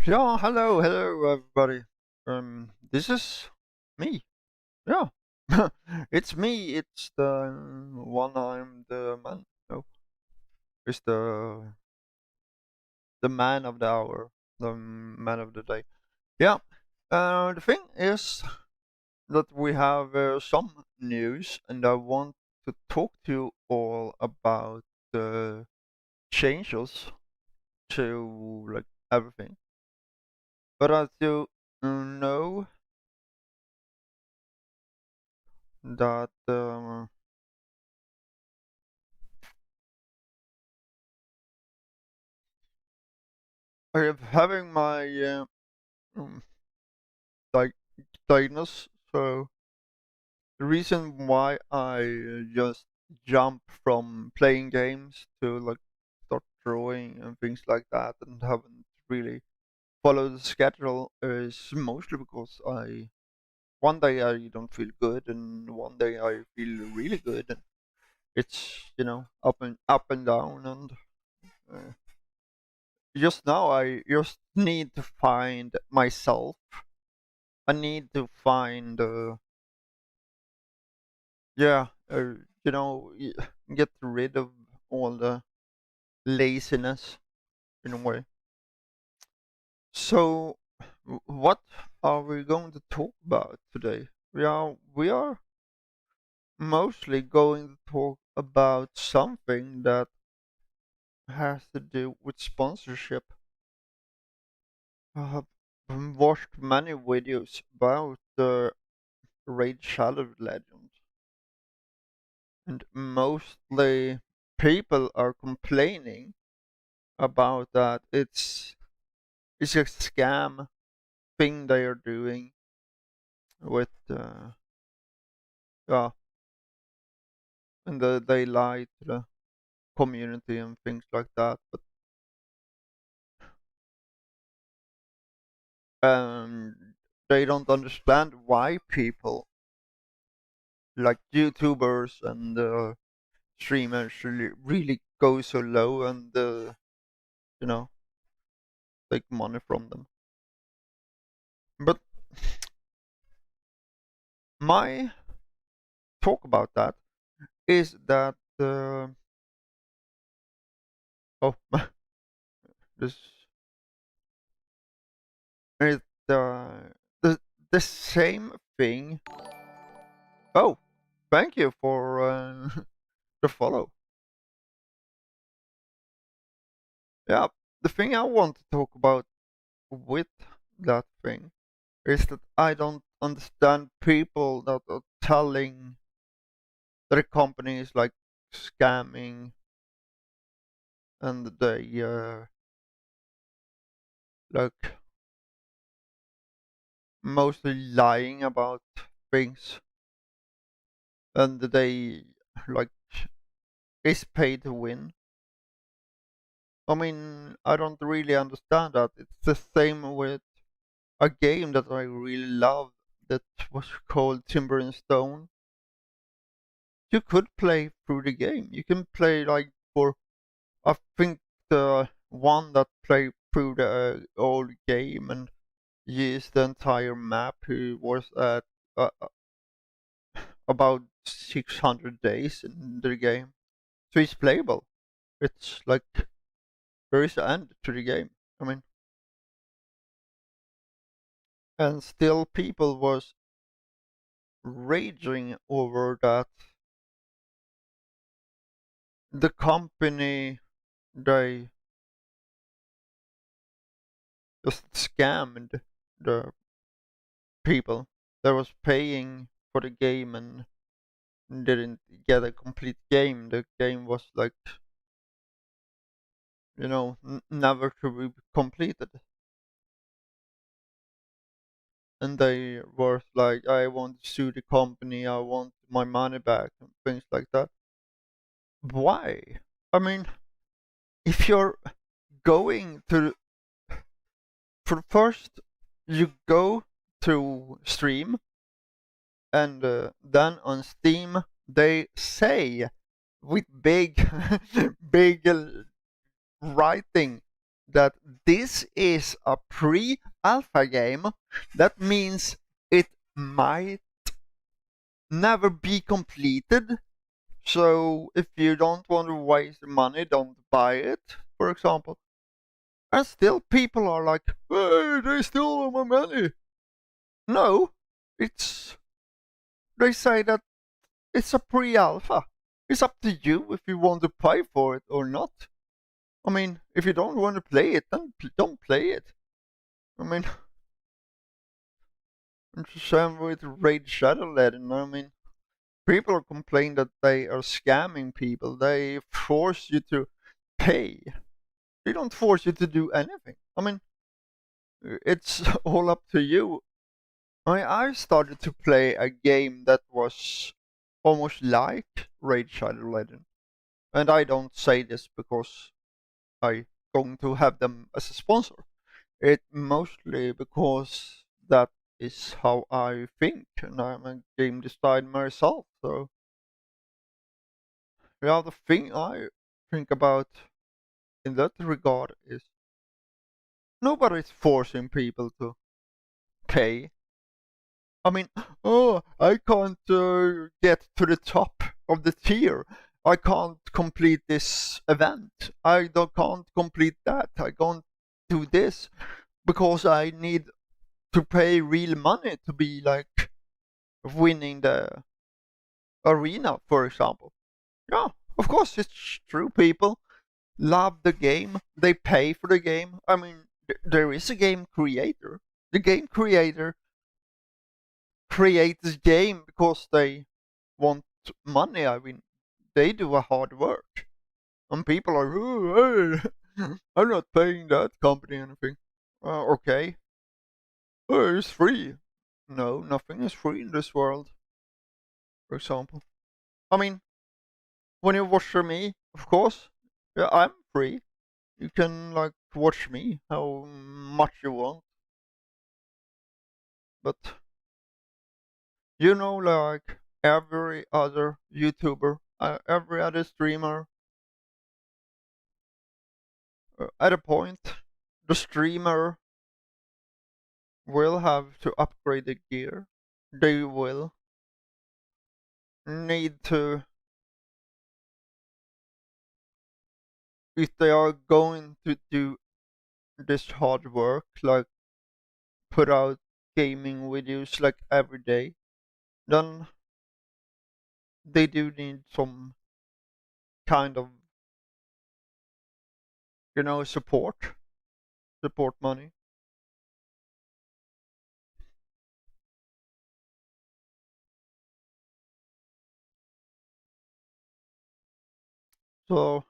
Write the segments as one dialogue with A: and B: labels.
A: Yeah, hello everybody. This is me. Yeah, it's me. It's the one. I'm the man. No, it's the man of the hour, the man of the day. Yeah. The thing is that we have some news, and I want to talk to you all about the changes to like everything. But as you know that I am having my um, like diagnosis. So the reason why I just jump from playing games to like start drawing and things like that, and haven't really followed the schedule is mostly because I one day I don't feel good, and one day I feel really good, and it's up and down, and uh, just now I just need to find myself. I need to find, yeah, get rid of all the laziness in a way. So, what are we going to talk about today? We are mostly going to talk about something that has to do with sponsorship. I have watched many videos about the Raid Shadow Legend, and mostly people are complaining about that. It's a scam thing they are doing with yeah, and they lie to the community and things like that. But they don't understand why people like YouTubers and streamers really go so low and you know take money from them. But my talk about that is that oh this is the the same thing. Oh, thank you for the follow. Yeah, the thing I want to talk about with that thing is that I don't understand people that are telling their companies like scamming, and they like mostly lying about things, and they like is paid to win. I mean, I don't really understand that. It's the same with a game that I really loved that was called Timber and Stone. You could play through the game. You can play like for I think the one that played through the old game and used the entire map who was at about 600 days in the game. So it's playable. It's like there is an end to the game. I mean, and still people was raging over that the company they just scammed the people that was paying for the game and didn't get a complete game. The game was like, never to be completed. And they were like, I want to sue the company, I want my money back, and things like that. Why? I mean, if you're going to, for first, you go to stream, and then on Steam, they say with big, big writing that this is a pre-alpha game, that means it might never be completed. So if you don't want to waste money, don't buy it, for example. And still people are like, hey, they stole my money. No, it's, they say that it's a pre-alpha. It's up to you if you want to pay for it or not. I mean, if you don't want to play it, then don't play it. I mean, it's the same with Raid Shadow Legend. I mean, people are complaining that they are scamming people. They force you to pay. They don't force you to do anything. I mean, it's all up to you. I started to play a game that was almost like Raid Shadow Legend. And I don't say this because I going to have them as a sponsor. It mostly because that is how I think, and I'm a game designer myself. So the other thing I think about in that regard is nobody's forcing people to pay. I mean, oh, I can't get to the top of the tier. I can't complete this event. Can't complete that. I can't do this because I need to pay real money to be like winning the arena, for example. Yeah, of course it's true. People love the game. They pay for the game. I mean, there is a game creator. The game creator create this game because they want money. I mean, they do a hard work. And people are, oh, hey, I'm not paying that company anything. Okay. Oh, it's free. No, nothing is free in this world, for example. I mean, when you watch me, of course, yeah, I'm free. You can, like, watch me how much you want. But, like, every other YouTuber, every other streamer, at a point, the streamer will have to upgrade the gear. They will need to, if they are going to do this hard work, like put out gaming videos like every day, then they do need some kind of, support money. So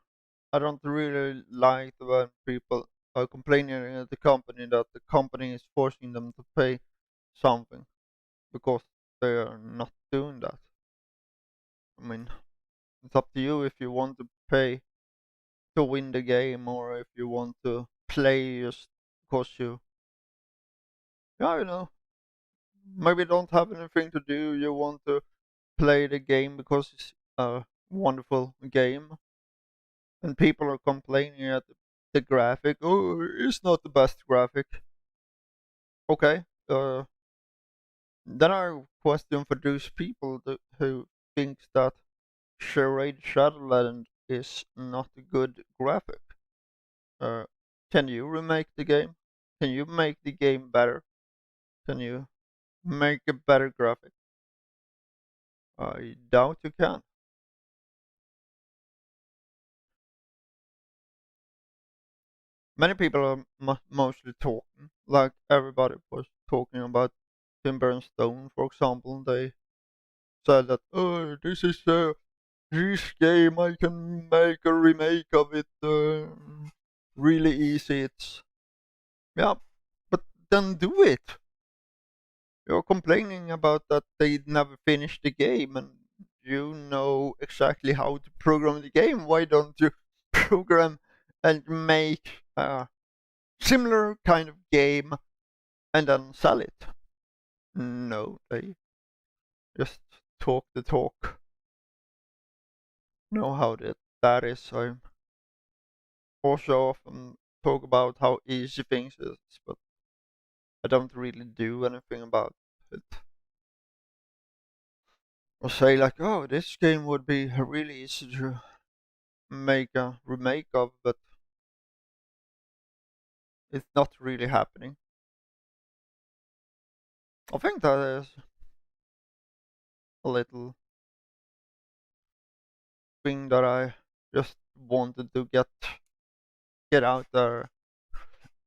A: I don't really like when people are complaining at the company that the company is forcing them to pay something because they are not doing that. I mean, it's up to you if you want to pay to win the game or if you want to play just because yeah, maybe don't have anything to do. You want to play the game because it's a wonderful game, and people are complaining at the graphic. Oh, it's not the best graphic. Okay, then I question for those people who thinks that Charade Shadowland is not a good graphic. Uh, can you remake the game? Can you make the game better? Can you make a better graphic? I doubt you can. Many people are mostly talking, like everybody was talking about Timber and Stone, for example. They said that, oh, this game, I can make a remake of it really easy. Yeah, but then do it. You're complaining about that they never finished the game and you know exactly how to program the game. Why don't you program and make a similar kind of game and then sell it? No, they just talk the talk. Know how that is. I'm also often talk about how easy things is, but I don't really do anything about it. Or say like, oh, this game would be really easy to make a remake of, but it's not really happening. I think that is a little thing that I just wanted to get out there.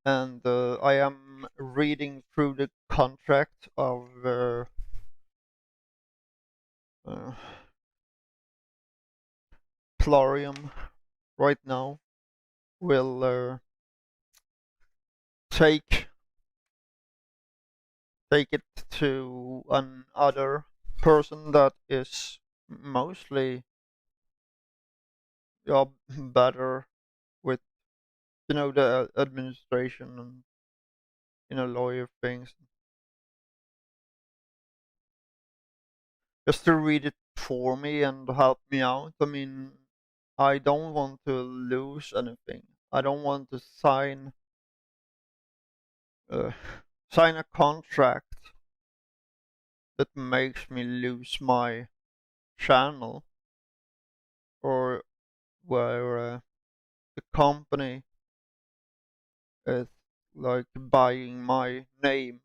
A: And I am reading through the contract of uh, Plorium right now. Will take take it to another person that is mostly, yeah, better with the administration and lawyer things, just to read it for me and help me out. I mean, I don't want to lose anything. I don't want to uh, sign a contract that makes me lose my channel, or where the company is like buying my name,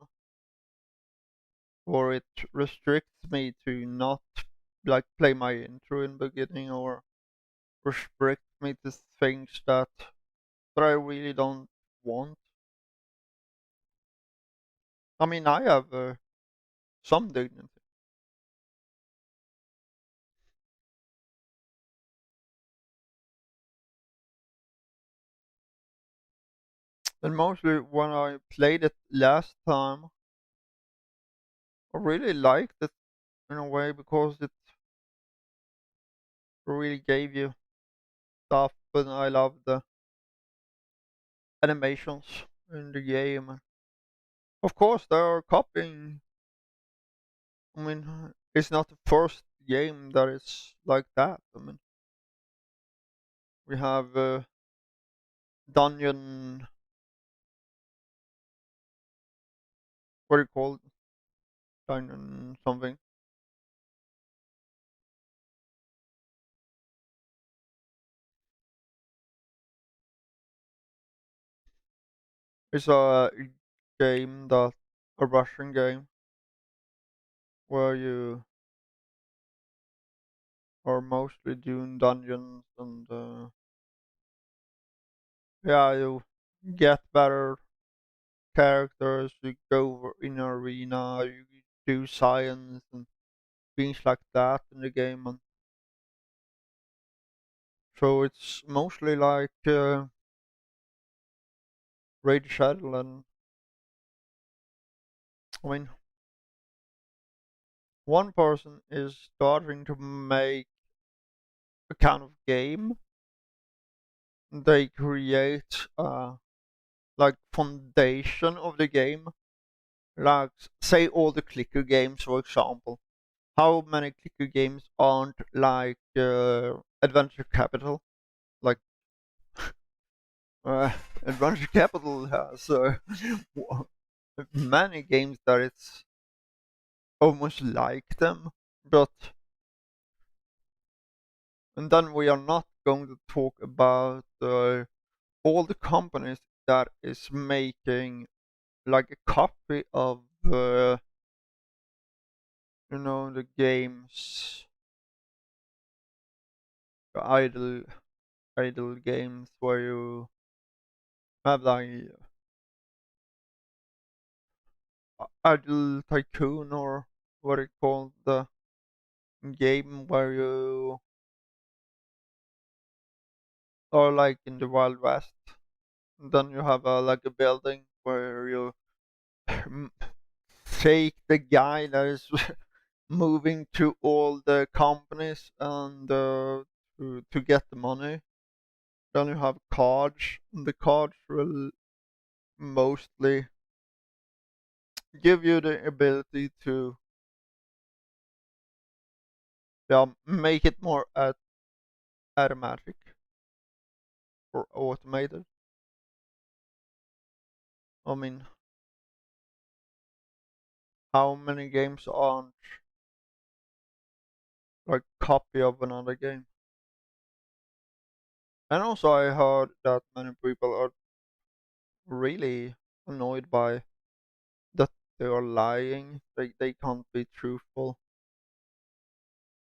A: or it restricts me to not like play my intro in the beginning, or restrict me to things that I really don't want. I mean, I have some dignity. And mostly when I played it last time, I really liked it in a way because it really gave you stuff, and I love the animations in the game. Of course, they are copying. I mean, it's not the first game that is like that. I mean, we have Dungeon, what do you call it? Dungeon something. It's a game that a Russian game where you are mostly doing dungeons, and yeah, you get better characters, you go in arena, you do science and things like that in the game, and so it's mostly like Raid Shadow. And I mean, one person is starting to make a kind of game. They create like foundation of the game, like say all the clicker games, for example. How many clicker games aren't like Adventure Capital? Like uh, Adventure Capital has many games that it's almost like them, but and then we are not going to talk about all the companies that is making like a copy of the games, the idle games where you have like idle tycoon, or what it called, the game where you are like in the Wild West. And then you have like a building where you take the guy that is moving to all the companies, and to get the money. Then you have cards, and the cards will mostly give you the ability to, yeah, make it more automatic or automated. I mean, how many games aren't like copy of another game? And also, I heard that many people are really annoyed by that they are lying. They can't be truthful.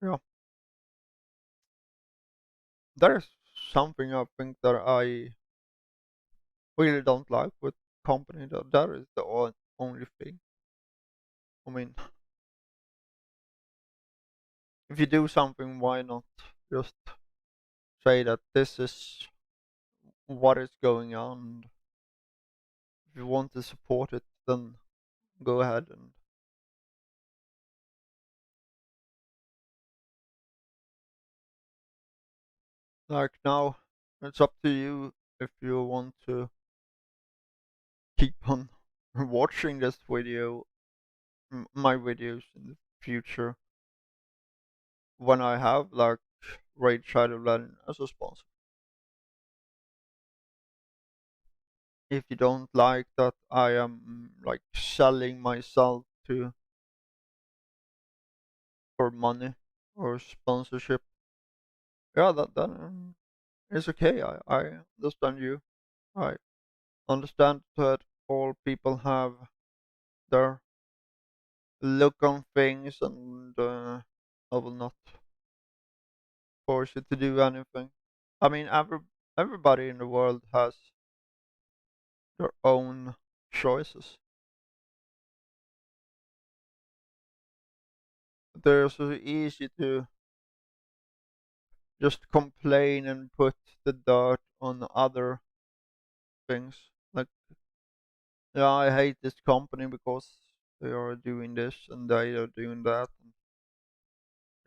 A: Yeah, there's something I think that I really don't like with company. That is the only thing. I mean, if you do something, why not just say that this is what is going on? If you want to support it, then go ahead. And like now, it's up to you if you want to keep on watching this video, my videos in the future when I have like Raid Shadow Legend as a sponsor. If you don't like that I am like selling myself to for money or sponsorship, yeah, that is okay. I understand you. I understand that all people have their look on things, and I will not force you to do anything. I mean, everybody in the world has their own choices. They're so easy to just complain and put the dirt on other things. Like, yeah, I hate this company because they are doing this and they are doing that.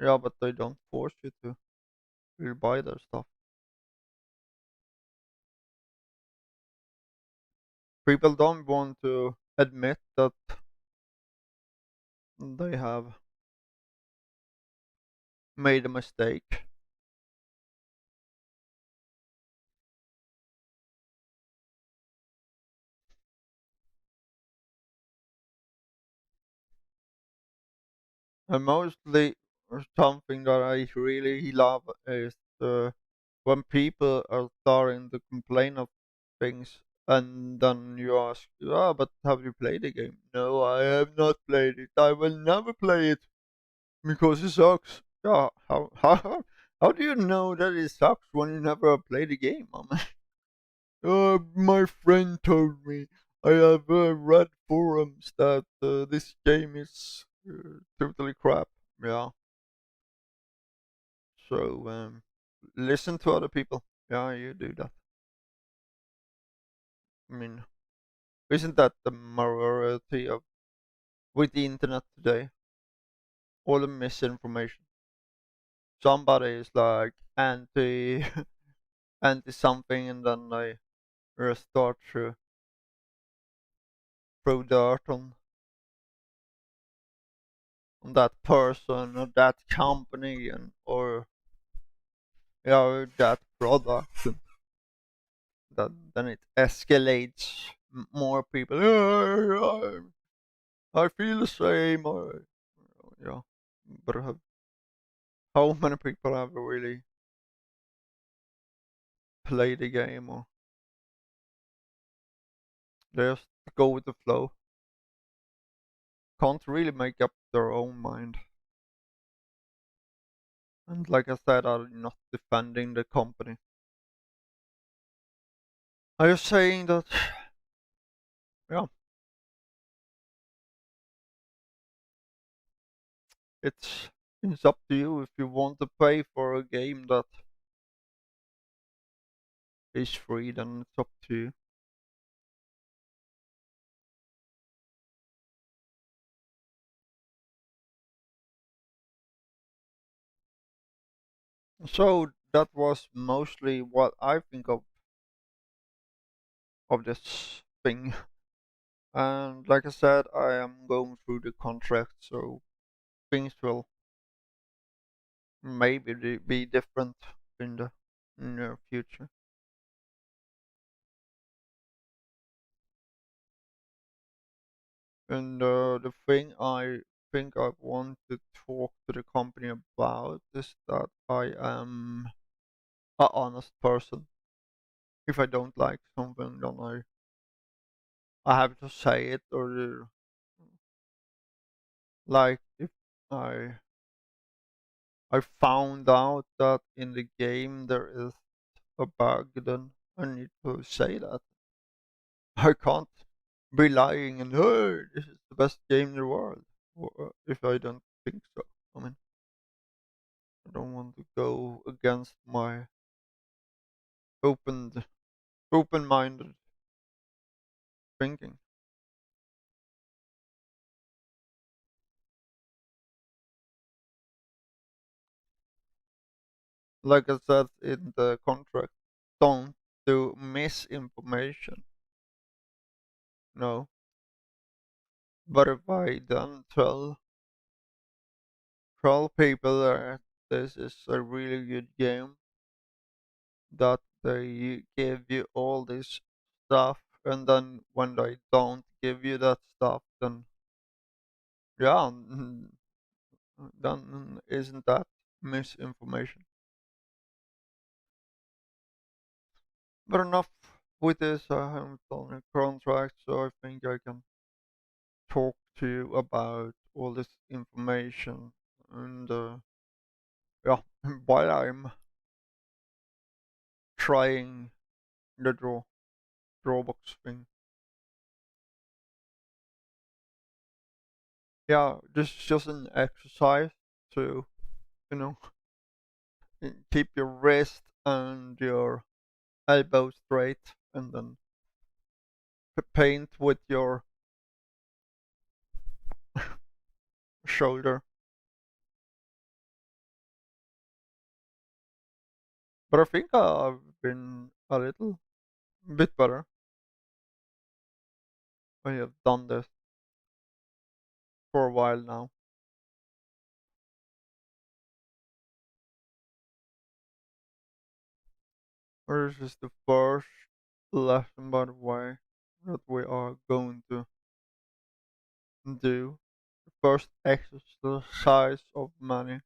A: Yeah, but they don't force you to really buy their stuff. People don't want to admit that they have made a mistake. And mostly something that I really love is when people are starting to complain of things, and then you ask, ah, but have you played the game? No, I have not played it. I will never play it because it sucks. Yeah, how do you know that it sucks when you never played the game? My friend told me. I have read forums that this game is totally crap. Yeah, so listen to other people. Yeah, you do that. I mean, isn't that the majority of with the internet today? All the misinformation. Somebody is like anti anti something, and then they start to throw dirt on that person or that company, and or yeah, that product. And that then it escalates. More people. I feel the same. Yeah, but how many people have really played the game, or just go with the flow? Can't really make up their own mind. And like I said, I'm not defending the company. I'm just saying that, yeah, it's it's up to you if you want to pay for a game that is free. Then it's up to you. So that was mostly what I think of this thing. And like I said, I am going through the contract, so things will maybe be different in the near future. And the thing I think I want to talk to the company about is that I am a honest person. If I don't like something, then I have to say it, or like if I I found out that in the game there is a bug, then I need to say that. I can't be lying and hey, this is the best game in the world, if I don't think so. I mean, I don't want to go against my open open-minded thinking. Like I said in the contract, don't do misinformation. No, but if I then tell people that this is a really good game, that they give you all this stuff, and then when they don't give you that stuff, then yeah, then isn't that misinformation? But enough with this. I haven't done a contract, so I think I can talk to you about all this information. And yeah, while I'm trying the drawbox thing, yeah, this is just an exercise to, you know, keep your wrist and your elbow straight, and then paint with your shoulder. But I think I've been a little bit better. I have done this for a while now. This is the first lesson, by the way, that we are going to do. The first exercise of many.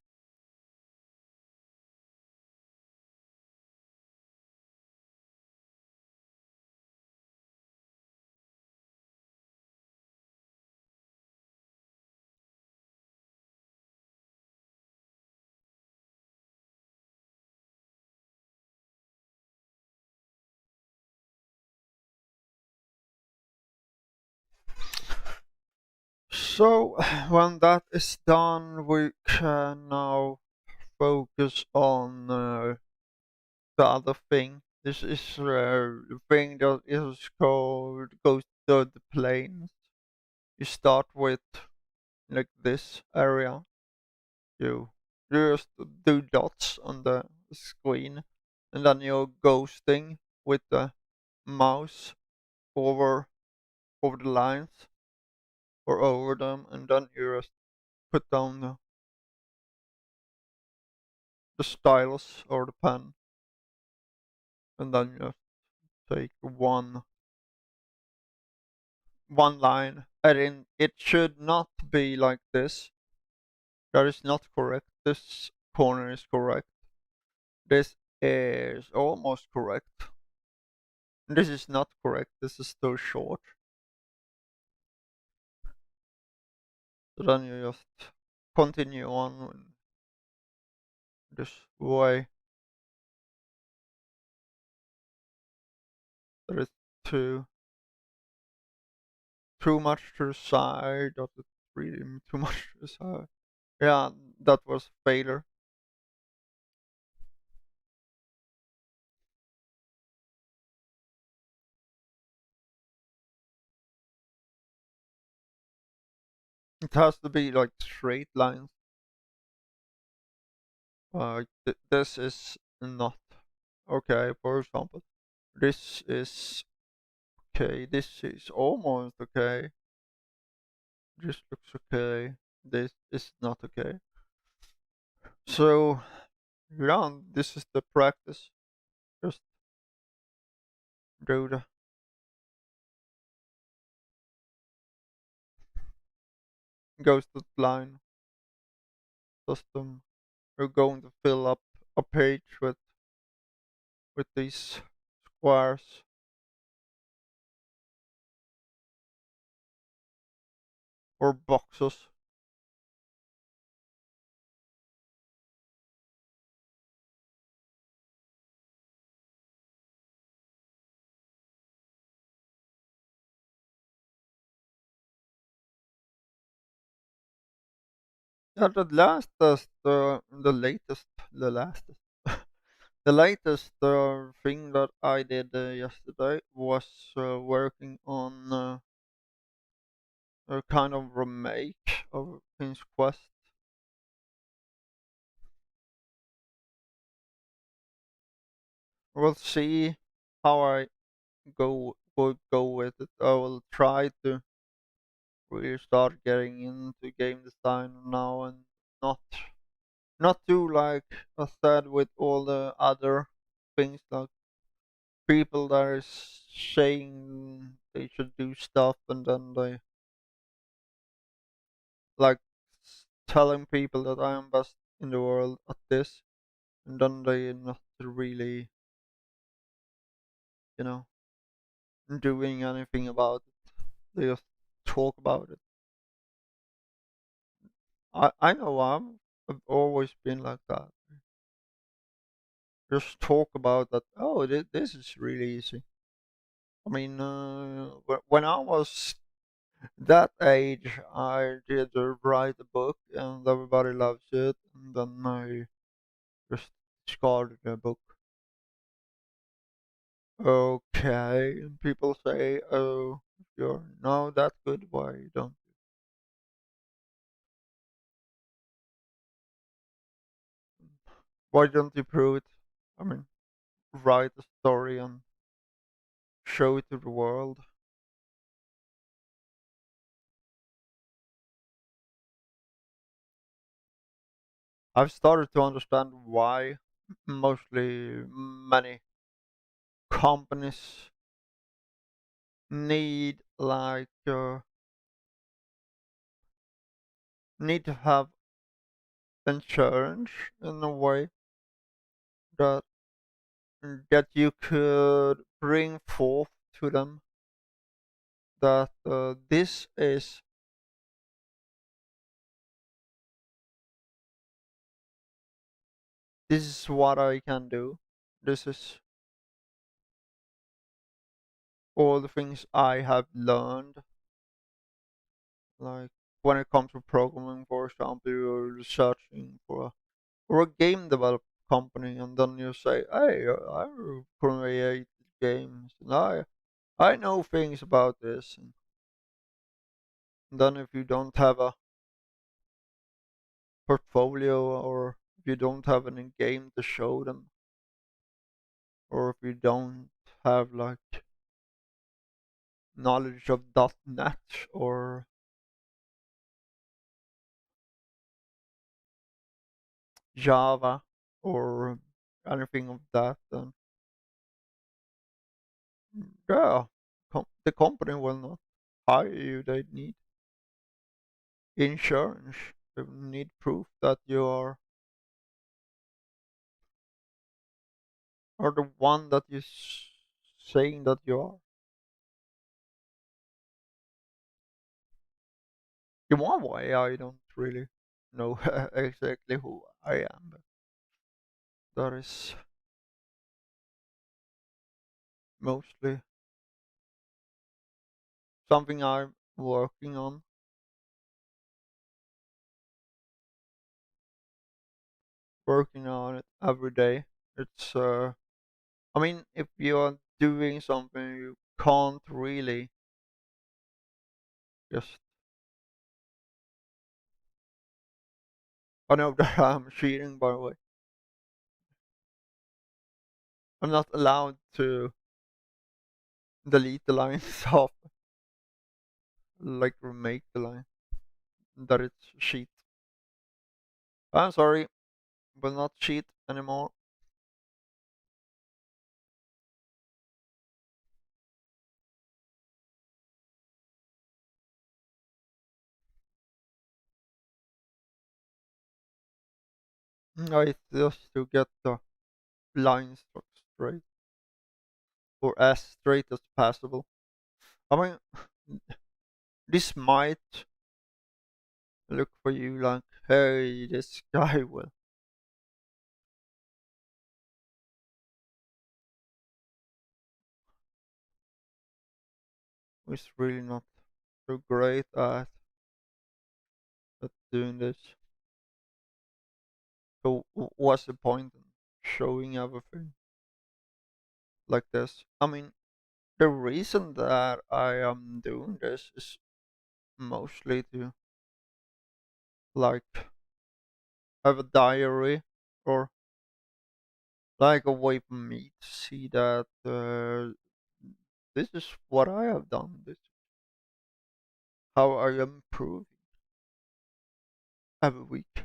A: So, when that is done, we can now focus on the other thing. This is the thing that is called goes to the planes. You start with like this area. You just do dots on the screen, and then you're ghosting with the mouse over the lines or over them, and then you just put down the stylus or the pen, and then you just take one line. And it should not be like this. That is not correct. This corner is correct. This is almost correct. This is not correct. This is too short. So then you just continue on this way. There is too too much to the side. That it's really too much to the side. Yeah, that was failure. It has to be like straight lines. This is not okay. For example, this is okay. This is almost okay. This looks okay. This is not okay. So yeah, this is the practice. Just do the ghosted line system. We're going to fill up a page with these squares or boxes. Yeah, the latest, the latest thing that I did yesterday was working on a kind of remake of King's Quest. We'll see how I go with it. I will try to really start getting into game design now and not not do like I said with all the other things like people that are saying they should do stuff and then they like telling people that I am best in the world at this and then they not really, you know, doing anything about it. They just talk about it. I know I've always been like that. Just talk about that. Oh, this is really easy. I mean, when I was that age, I did write a book, and everybody loves it. And then I just discarded the book. Okay, and people say, "Oh, if you're now that good, why don't you prove it? I mean, write a story and show it to the world." I've started to understand why mostly many companies need need to have insurance in a way that you could bring forth to them that this is what I can do. This is all the things I have learned. Like when it comes to programming, for example, you're searching for a game development company, and then you say, "Hey, I create games, and I know things about this." And then if you don't have a portfolio or if you don't have any game to show them, or if you don't have like knowledge of .NET or Java or anything of that, then yeah, the company will not hire you. They need insurance. They need proof that you are the one that is saying that you are. In one way, I don't really know exactly who I am, but that is mostly something I'm working on it every day. It's I mean, if you're doing something, you can't really just. I know that I'm cheating, by the way. I'm not allowed to delete the lines off, like remake the line. That it's cheat. I'm sorry, will not cheat anymore. I just to get the line struck straight, or as straight as possible. I mean, this might look for you like, hey, this guy will. Is really not so great at doing this. So what's the point in showing everything like this? I mean, the reason that I am doing this is mostly to like have a diary or like a way for me to see that this is what I have done. This is how I am improving every week.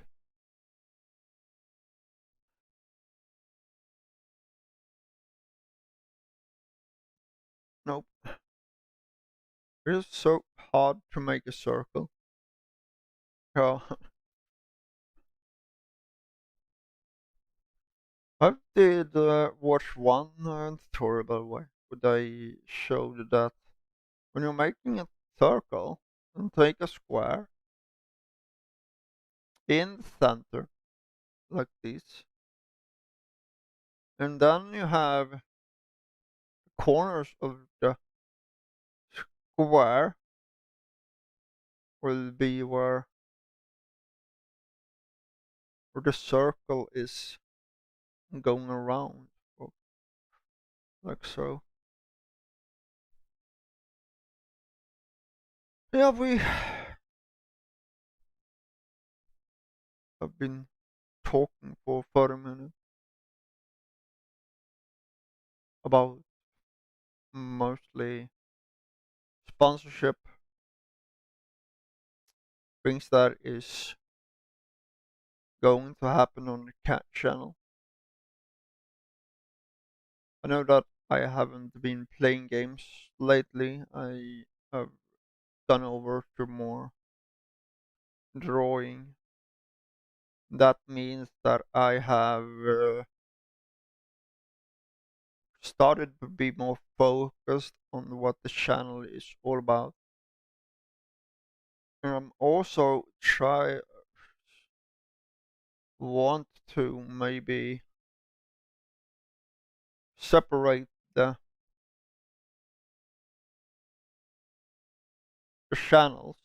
A: Nope, it is so hard to make a circle. Yeah, I did watch one tutorial by the way, where they showed that when you're making a circle, and take a square in the center like this, and then you have corners of the square will be where the circle is going around, or like so. Yeah, we have been talking for 30 minutes about mostly sponsorship, things that is going to happen on the cat channel. I know that I haven't been playing games lately. I have gone over to more drawing. That means that I have started to be more focused on what the channel is all about. And I'm also want to maybe separate the channels,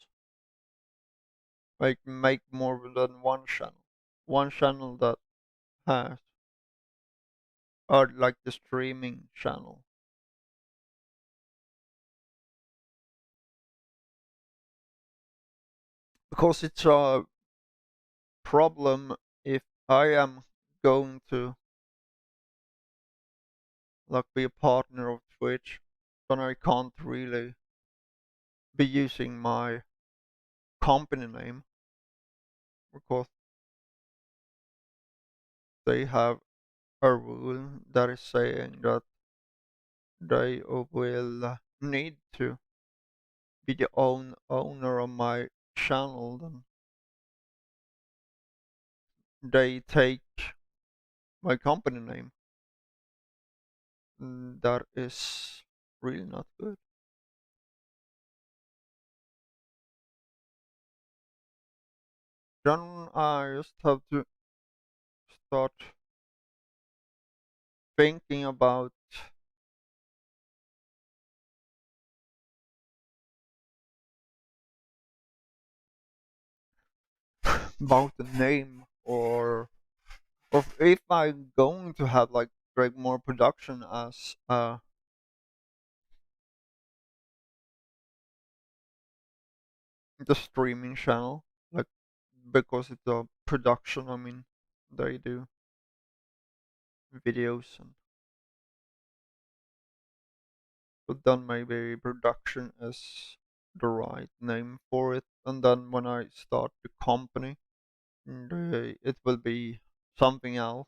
A: like make more than one channel. One channel that has, or like the streaming channel, because it's a problem if I am going to like be a partner of Twitch, then I can't really be using my company name because they have a rule that is saying that they will need to be the owner of my channel. Then they take my company name. That is really not good. Then I just have to start thinking about the name, or if I'm going to have like more production as the streaming channel, like because it's a production. I mean, they do videos, and but then maybe production is the right name for it. And then when I start the company, it will be something else.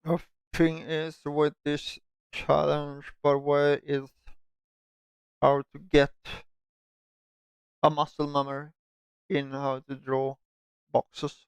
A: The thing is with this challenge, by the way, is how to get a muscle memory in how to draw boxes.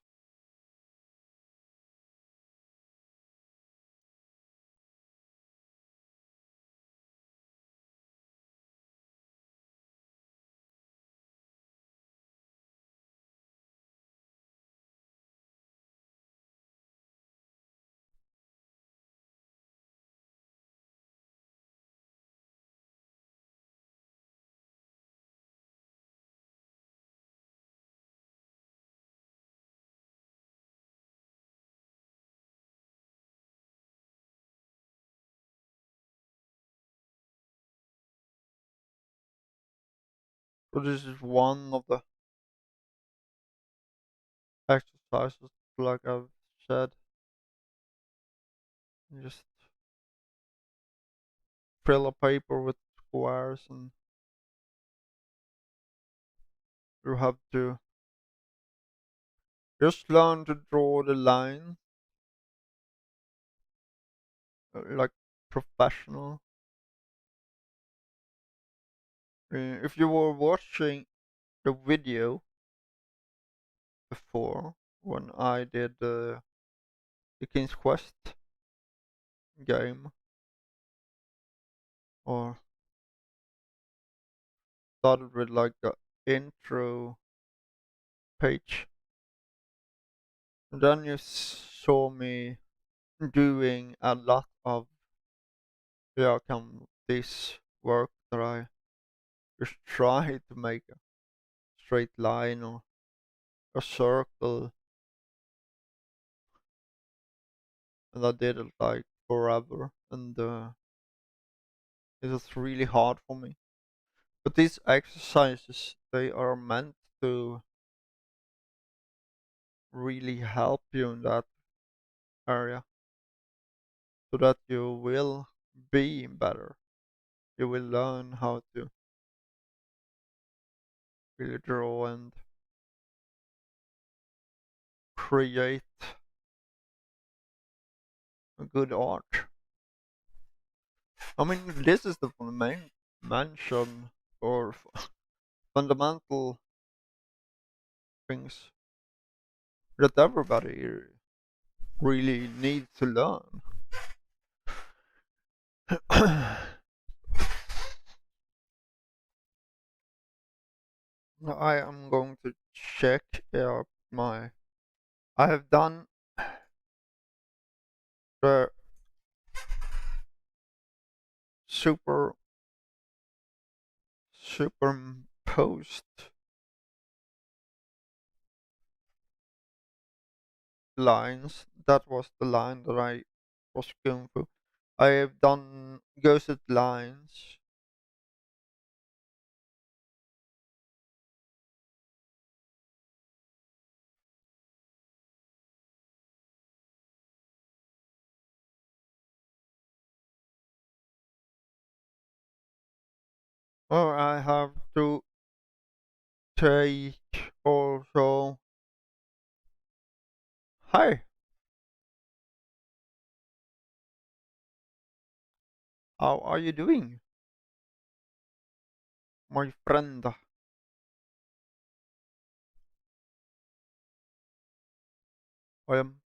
A: So this is one of the exercises, like I've said. You just fill a paper with squares and you have to just learn to draw the line like professional. If you were watching the video before when I did the King's Quest game or started with like the intro page, and then you saw me doing a lot of yeah, can this work that I just try to make a straight line or a circle, and I did it like forever, and it was really hard for me. But these exercises, they are meant to really help you in that area so that you will be better. You will learn how to really draw and create a good art. I mean, this is the main mention or fundamental things that everybody really needs to learn. I am going to check my. I have done the super superimposed lines. That was the line that I was going through. I have done ghosted lines. Or I have to take also. Hi, how are you doing, my friend? I am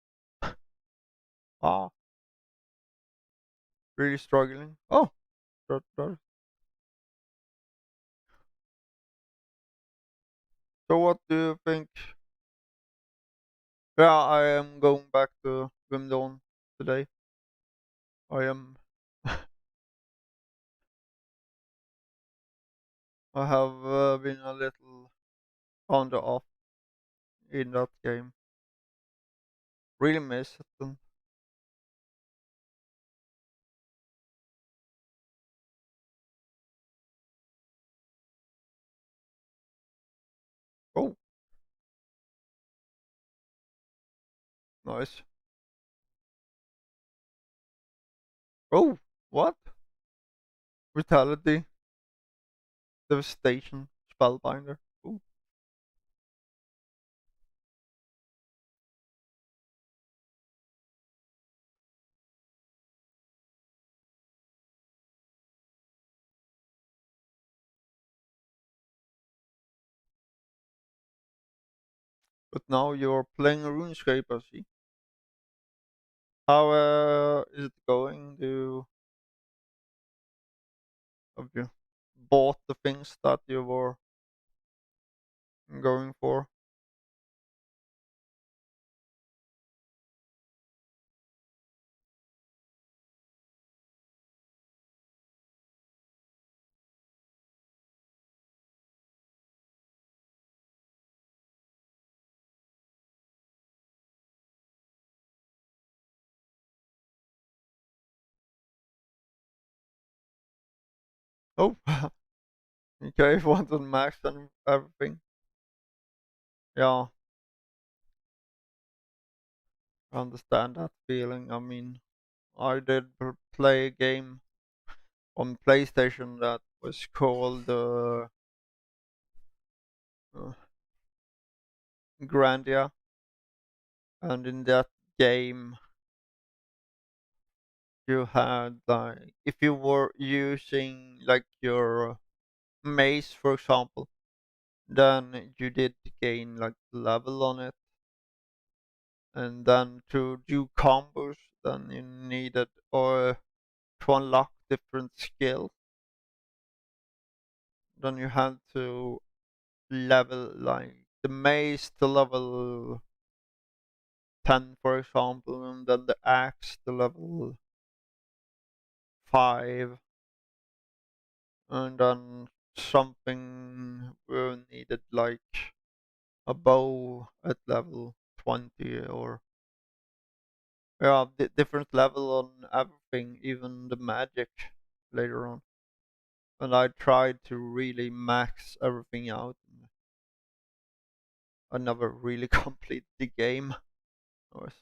A: ah really struggling. Oh, that. So what do you think? Yeah, I am going back to Wimbledon today. I am. I have been a little on the off in that game. Really miss it. And, oh, nice. Oh, what? Vitality, devastation, spellbinder. Ooh. But now you're playing RuneScape, I see. How is it going? Have you bought the things that you were going for? Oh, okay, want to max and everything. Yeah, I understand that feeling. I mean, I did play a game on PlayStation that was called uh, Grandia, and in that game you had like if you were using like your mace, for example, then you did gain like level on it, and then to do combos, then you needed or to unlock different skills, then you had to level like the mace to level 10, for example, and then the axe to level 5, and then something needed like a bow at level 20, or yeah, different level on everything, even the magic later on. And I tried to really max everything out. I never really complete the game. Was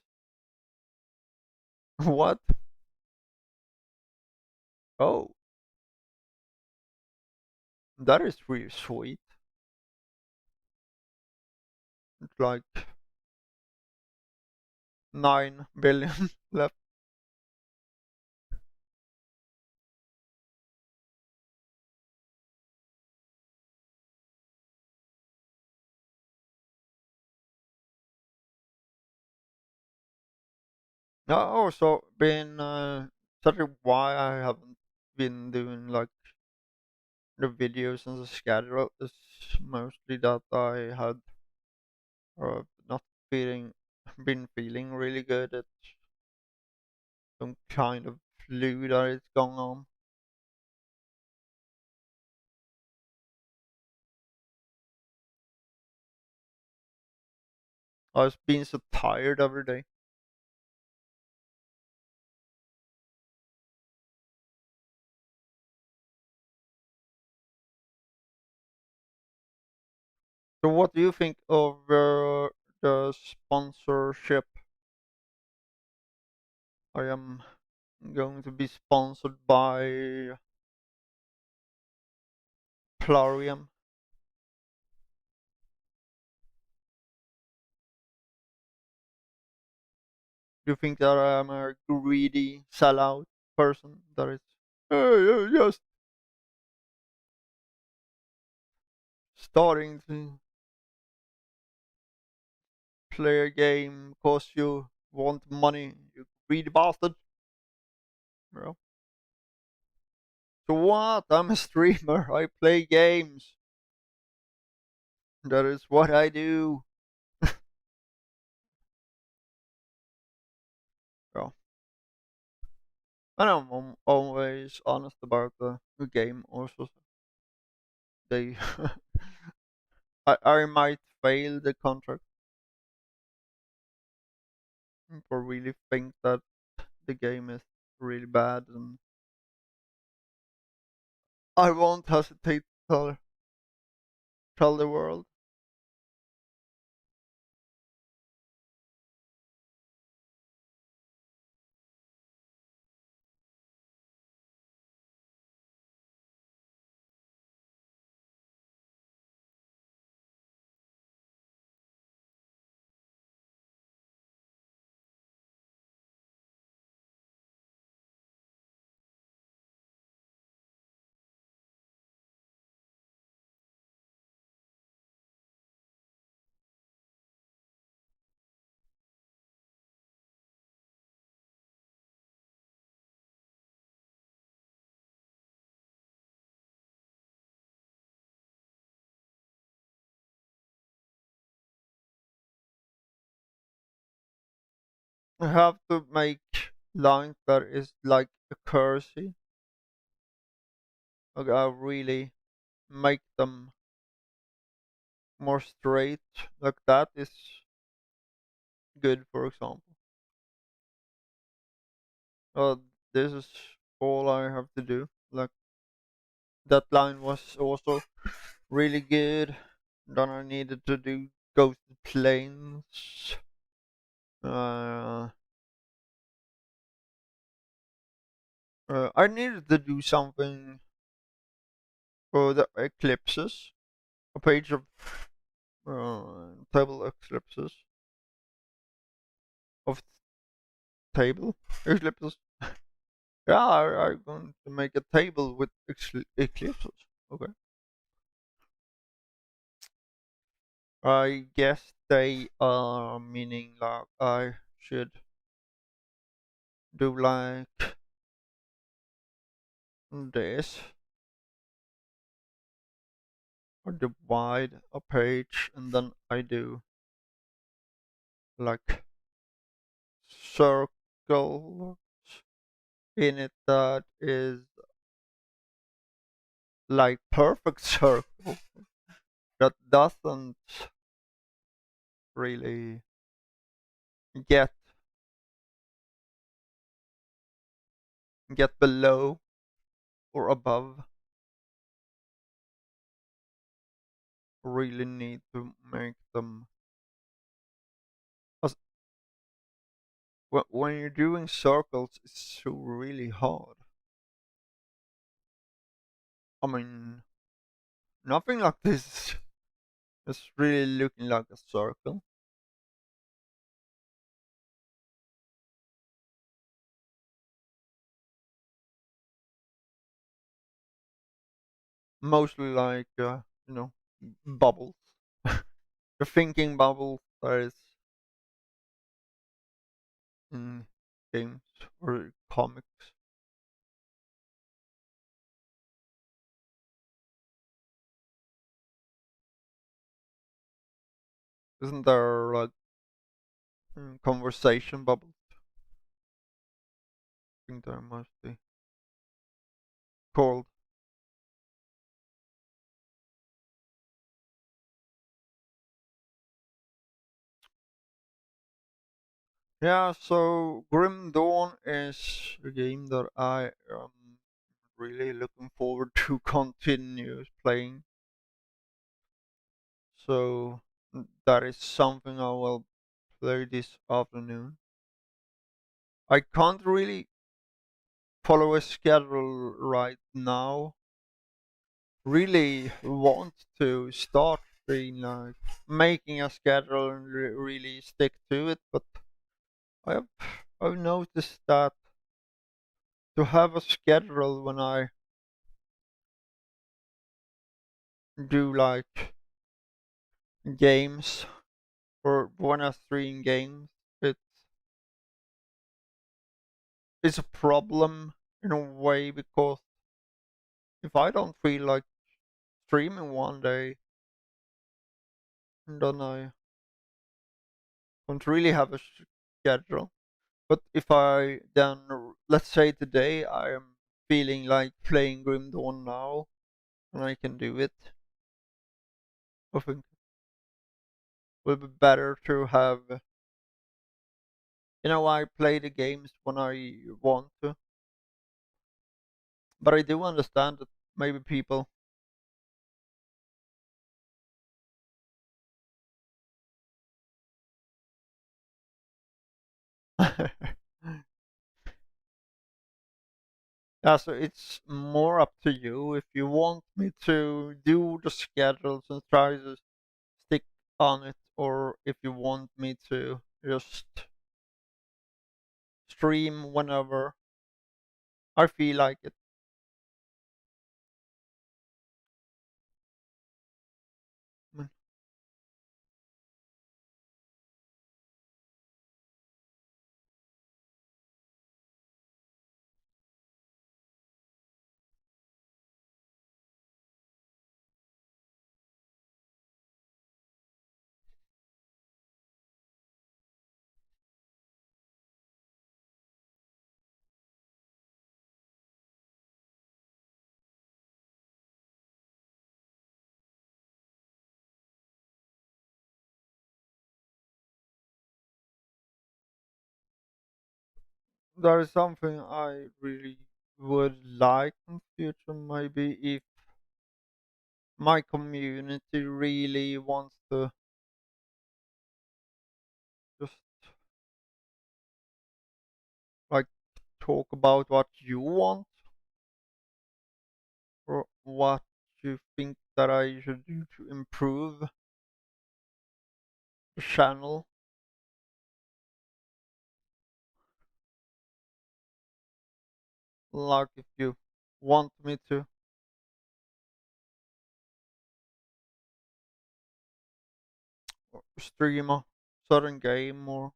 A: what? Oh, that is really sweet. It's like 9 billion left. Also been such a why I haven't been doing like the videos and the schedule is mostly that I had not feeling been feeling really good at some kind of flu that is going on. I was being so tired every day. So what do you think of the sponsorship? I am going to be sponsored by Plarium. Do you think that I'm a greedy sellout person that is just starting to play a game because you want money, you greedy bastard? Bro. So what? I'm a streamer. I play games. That is what I do. Yeah. And I'm always honest about the game also. They I might fail the contract or really think that the game is really bad, and I won't hesitate to tell the world. I have to make lines that is like a cursive. Like I really make them more straight. Like that is good, for example. Uh, this is all I have to do. Like that line was also really good. Then I needed to do Ghost Planes. Uh, I needed to do something for the eclipses. A page of table eclipses of table eclipses. Yeah, I'm going to make a table with eclipses. Okay. I guess they are meaning like I should do like this or divide a page and then I do like circles in it that is like perfect circle that doesn't really get below or above. Really need to make them as when you're doing circles it's so really hard. I mean nothing like this is really looking like a circle. Mostly like you know bubbles. The thinking bubbles that is in games or comics. Isn't there like conversation bubbles? I think there must be called. Yeah, so Grim Dawn is a game that I am really looking forward to continue playing. So that is something I will play this afternoon. I can't really follow a schedule right now. Really want to start being like making a schedule and really stick to it, but I've I've noticed that to have a schedule when I do like games or when I stream games, it's a problem in a way because if I don't feel like streaming one day, then I don't really have a schedule. But if I then, let's say today I am feeling like playing Grim Dawn now, and I can do it, I think it will be better to have, I play the games when I want to, but I do understand that maybe people, yeah, so it's more up to you if you want me to do the schedules and try to stick on it, or if you want me to just stream whenever I feel like it. Mm. That is something I really would like in future. Maybe if my community really wants to just like talk about what you want or what you think that I should do to improve the channel. Like if you want me to stream a certain game, or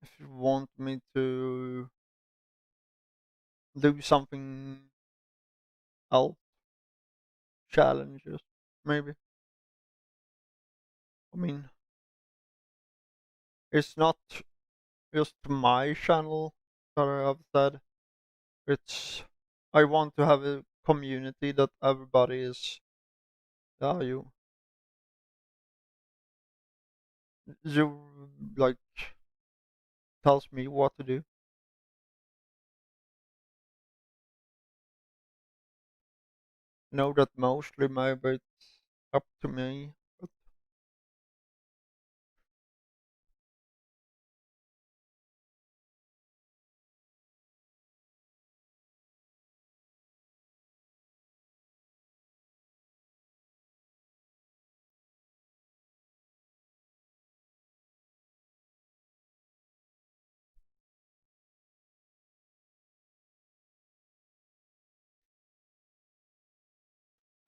A: if you want me to do something else, challenges, maybe. I mean, it's not just my channel that I have said. It's I want to have a community that everybody is. Yeah, you like tells me what to do. Know that mostly maybe it's up to me. But,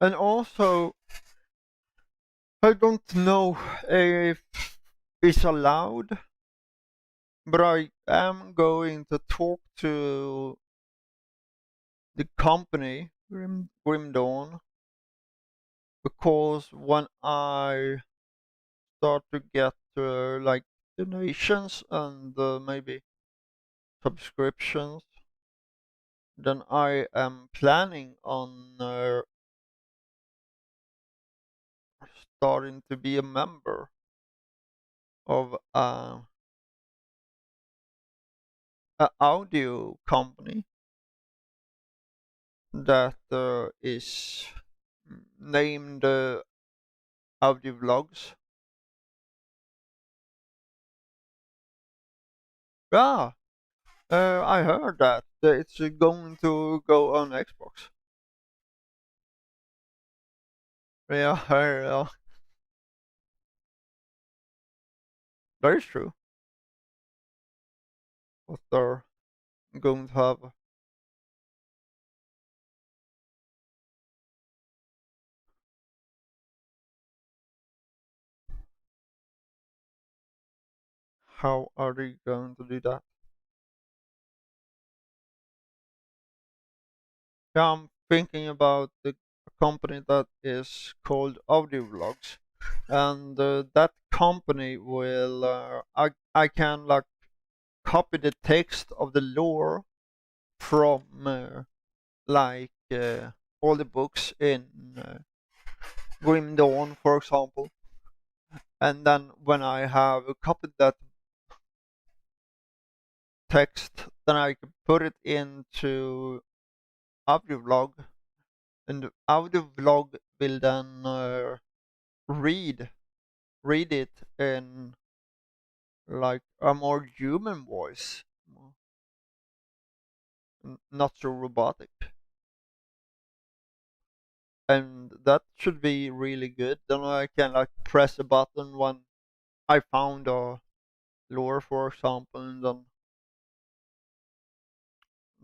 A: and also, I don't know if it's allowed, but I am going to talk to the company Grim Dawn, because when I start to get like donations and maybe subscriptions, then I am planning on starting to be a member of a audio company that is named Audio Vlogs. Yeah, I heard that it's going to go on Xbox. Yeah, yeah, that is true. What they're going to have. How are they going to do that? Yeah, I'm thinking about the company that is called Audio Vlogs, and that company will I can like copy the text of the lore from like all the books in Grim Dawn, for example, and then when I have copied that text, then I can put it into audio vlog, and the audio vlog will then read read it in like a more human voice, not so robotic. And that should be really good. Then I can like press a button when I found a lore, for example, and then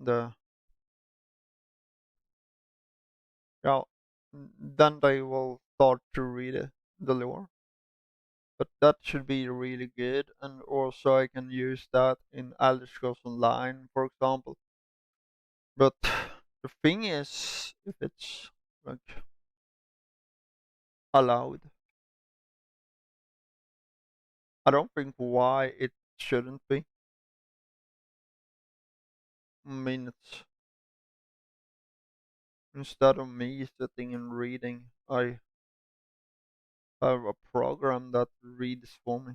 A: the yeah, then they will start to read it, the lore. But that should be really good, and also I can use that in Elder Scrolls Online, for example. But the thing is, if it's like allowed, I don't think why it shouldn't be. I mean, it's instead of me sitting and reading, I have a program that reads for me.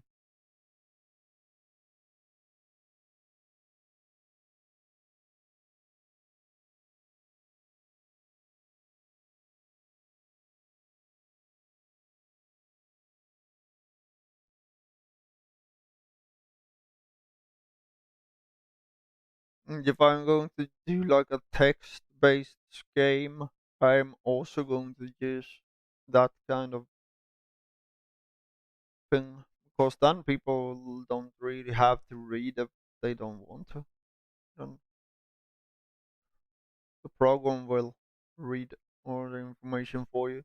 A: If I'm going to do like a text-based game, I'm also going to use that kind of thing because then people don't really have to read if they don't want to. And the program will read all the information for you.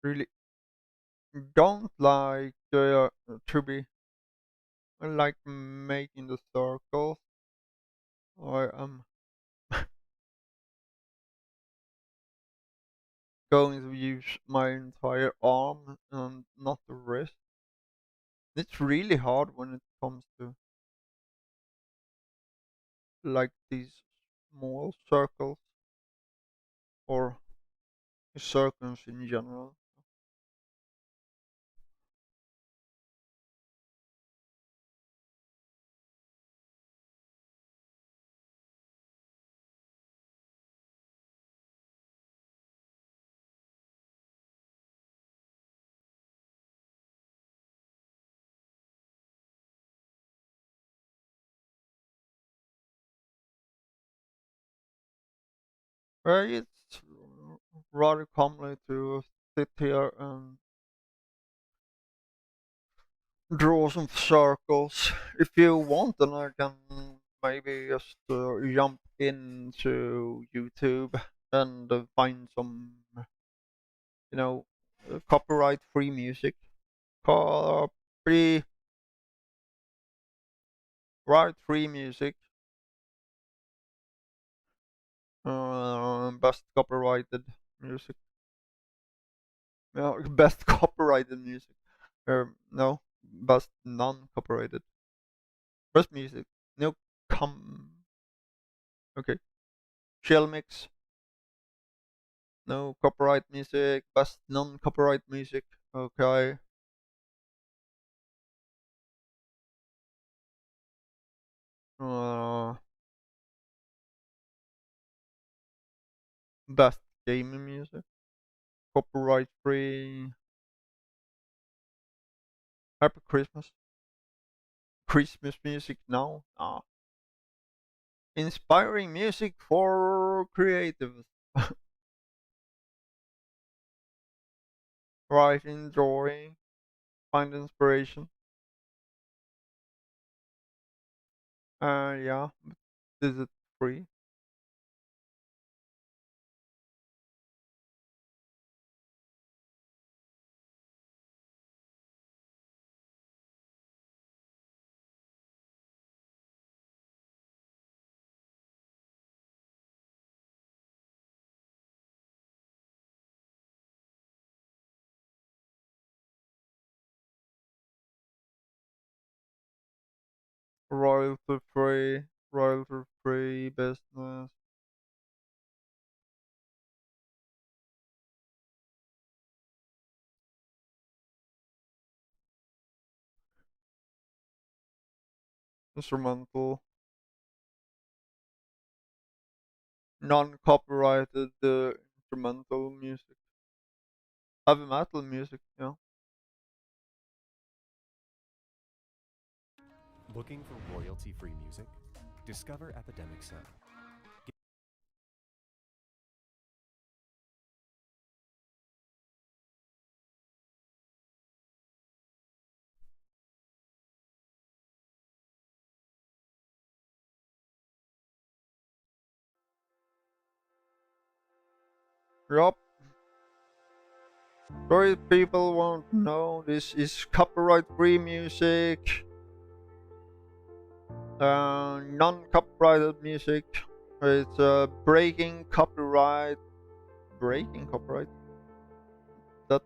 A: Really don't like to be like making the circles. I am going to use my entire arm and not the wrist. It's really hard when it comes to like these small circles or circles in general. It's rather commonly to sit here and draw some circles. If you want, then I can maybe just jump into YouTube and find some, you know, copyright-free music. Copyright-free music. Best copyrighted music. No, best copyrighted music. No, best non-copyrighted. Best music. No, com. Okay. Shell mix. No copyright music. Best non-copyright music. Okay. Uh, best gaming music. Copyright free. Happy Christmas. Christmas music now. Ah. Inspiring music for creatives. Writing, drawing, find inspiration. Yeah. Is it free? Royalty free. Royalty free business. Instrumental. Non-copyrighted instrumental music. Heavy metal music, yeah.
B: Looking for royalty free music? Discover Epidemic Sound.
A: Yup. Sorry people won't know this is copyright free music. Non-copyrighted music. It's breaking copyright. Breaking copyright? That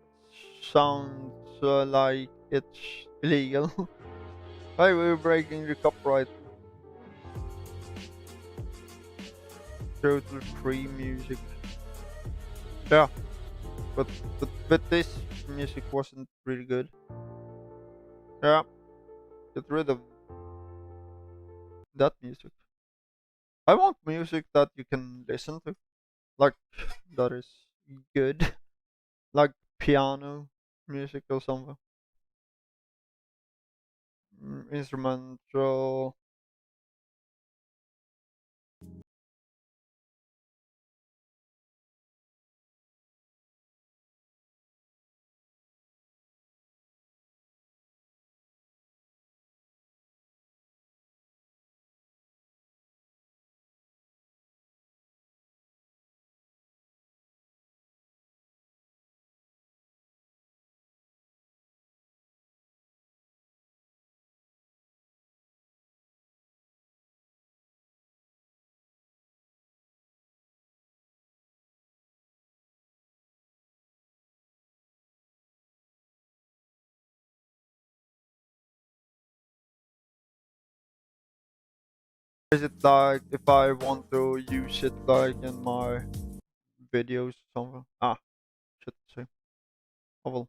A: sounds like it's illegal. Why we're breaking the copyright? Total free music. Yeah, but this music wasn't really good. Yeah, get rid of that music. I want music that you can listen to. like that is good, like piano music or something, instrumental. Is it like if I want to use it like in my videos or something? Ah, should say. I will.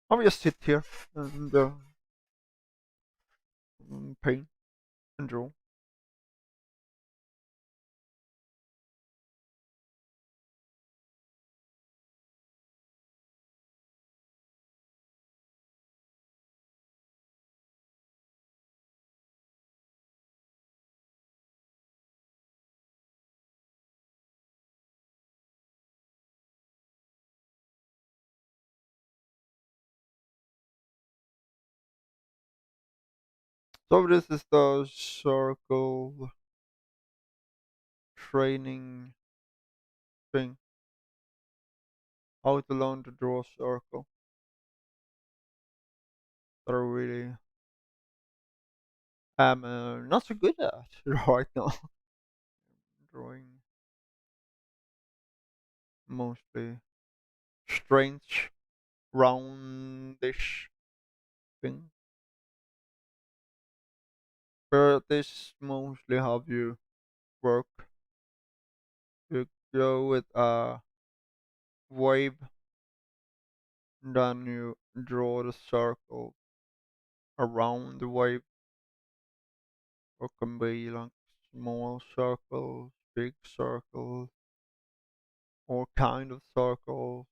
A: I will just sit here and paint and draw. So this is the circle training thing. How to learn to draw a circle. That I really am not so good at right now. Drawing mostly strange, roundish thing. But this mostly how you work. You go with a wave, then you draw the circle around the wave. Or can be like small circles, big circles, or kind of circle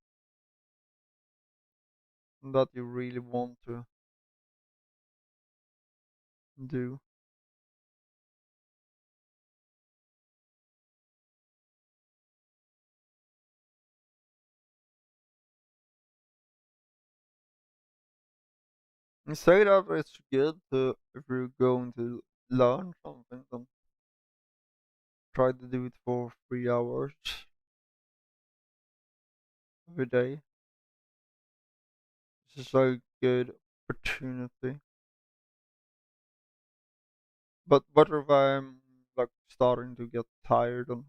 A: that you really want to do. You say that it's good to, if you're going to learn something, then try to do it for 3 hours every day. This is a good opportunity. But what if I'm like starting to get tired and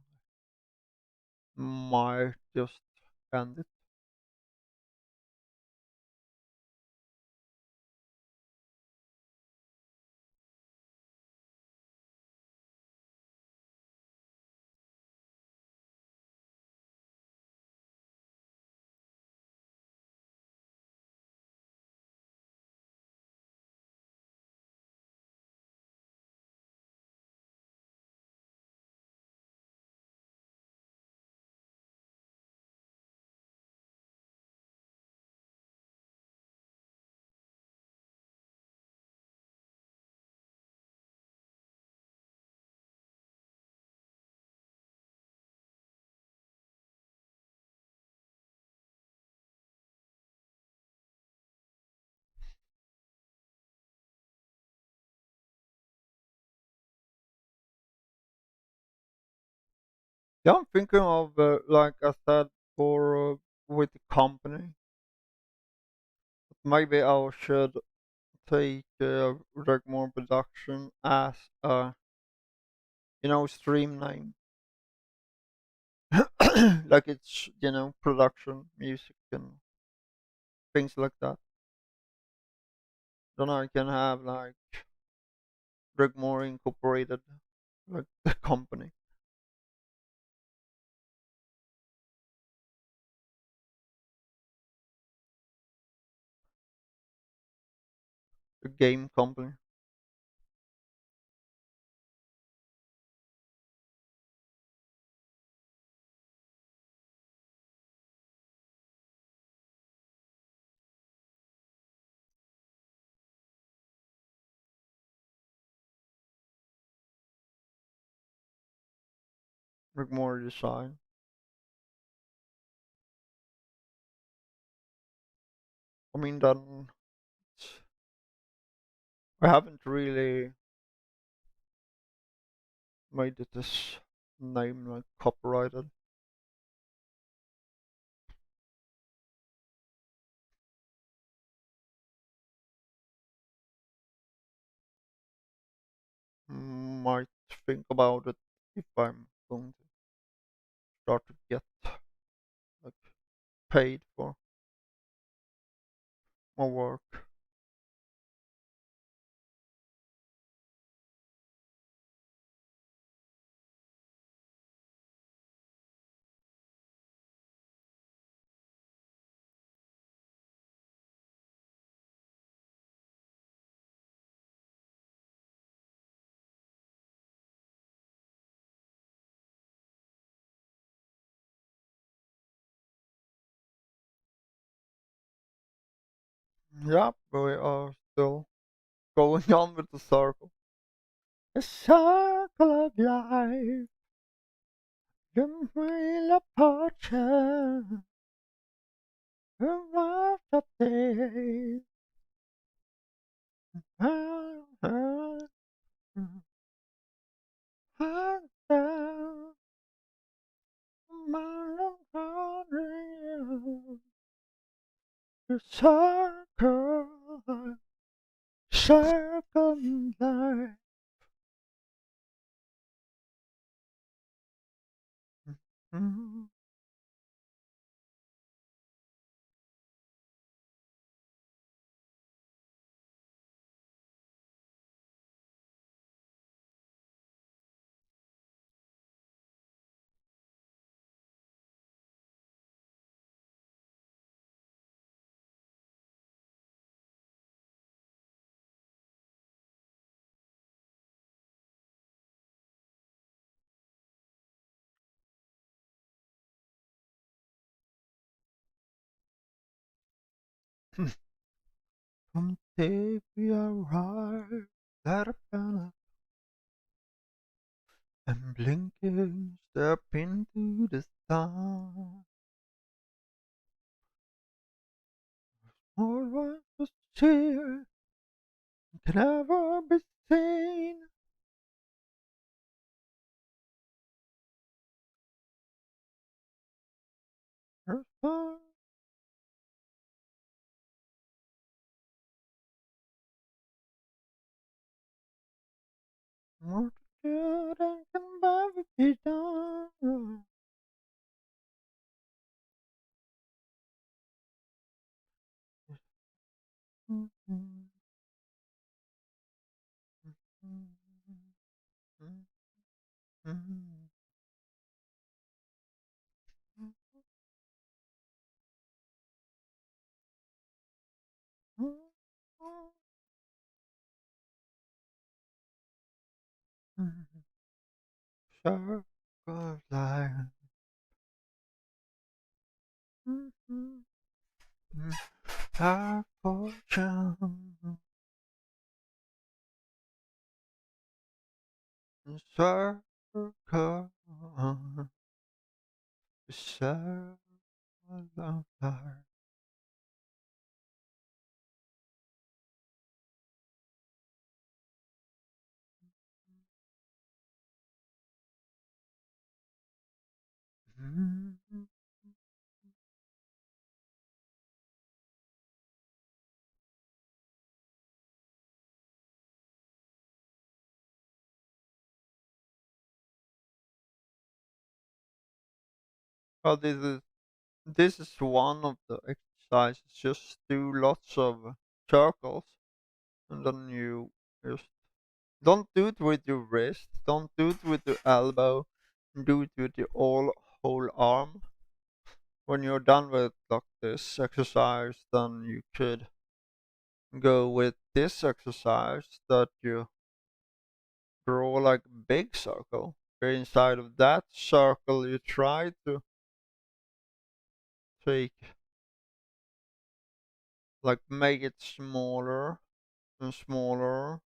A: might just end it? Yeah, I'm thinking of like I said for with the company. Maybe I should take like more production as a stream name. Like it's production, music and things like that. Then I can have like Rigmore Incorporated, like the company, the game company. like more design. I mean, then I haven't really made it this name like copyrighted. Might think about it if I'm going to start to get like paid for my work. Yeah, we are still going on with the circle. The circle of life, the wheel of fortune, the life of days. The circle, circle life. Mm. Someday we arrive at a planet and blinking step into the sun. All what was here can never be seen. There's far more to do than can ever be done. Circle of life. Our fortune. Circle. Circle of life. Well, this is one of the exercises. Just do lots of circles, and then you just don't do it with your wrist. Don't do it with your elbow. Do it with your whole arm. When you're done with like this exercise, then you could go with this exercise that you draw like a big circle. Inside of that circle, you try to take like make it smaller and smaller.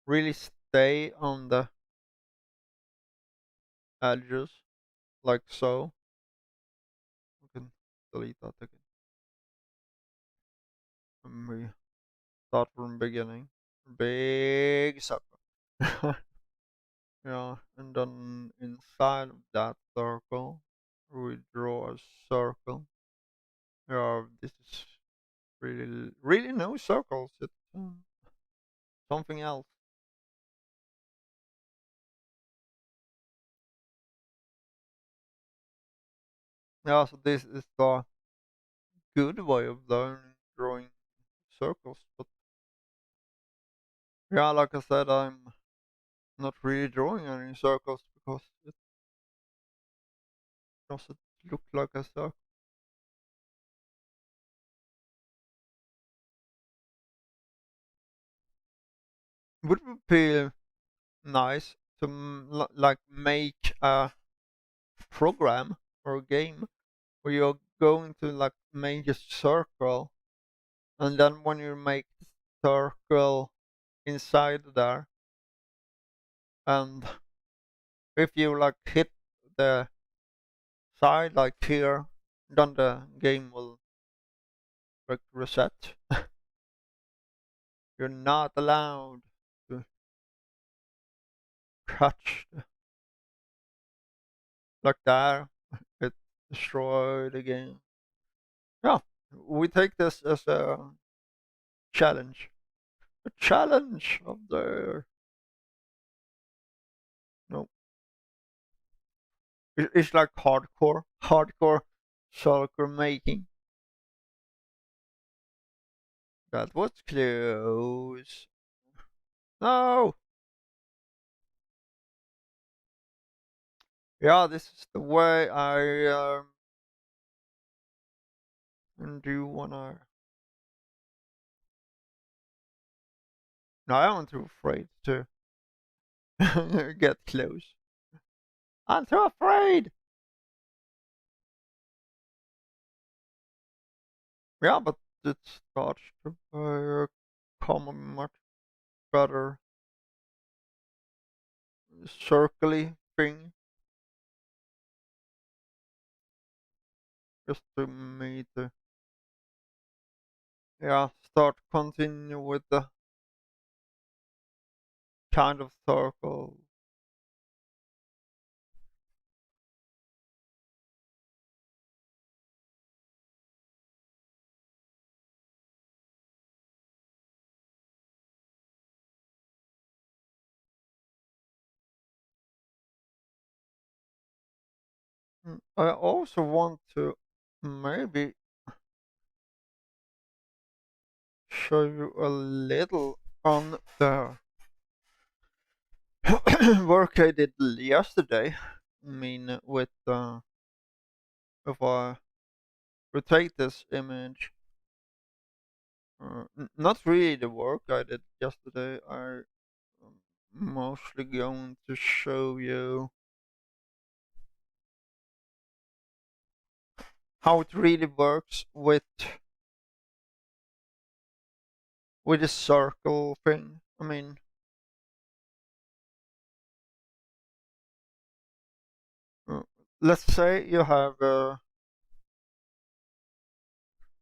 A: Really stay on the edges like so. We can delete that again. And we start from beginning. Big circle. Yeah, and then inside of that circle, we draw a circle. Yeah, this is really no circles. It's something else. Yeah, so this is the good way of learning drawing circles. But yeah, like I said, I'm not really drawing any circles because it doesn't look like a circle. Would it be nice to like make a program or a game where you're going to like make a circle, and then when you make the circle inside there, and if you like hit the side like here, then the game will like reset. You're not allowed to touch like that. It's destroyed again. Yeah, we take this as a challenge. A challenge of the no. It's like hardcore soccer making. That was close. No. Yeah, this is the way I do wanna. No, I'm too afraid to get close. I'm too afraid. Yeah, but it starts to come a much better circly thing just to me to yeah start continue with the kind of circle. I also want to maybe show you a little on the work I did yesterday. I mean, with if I rotate this image, not really the work I did yesterday. I mostly going to show you how it really works with the circle thing. I mean, uh, let's say you have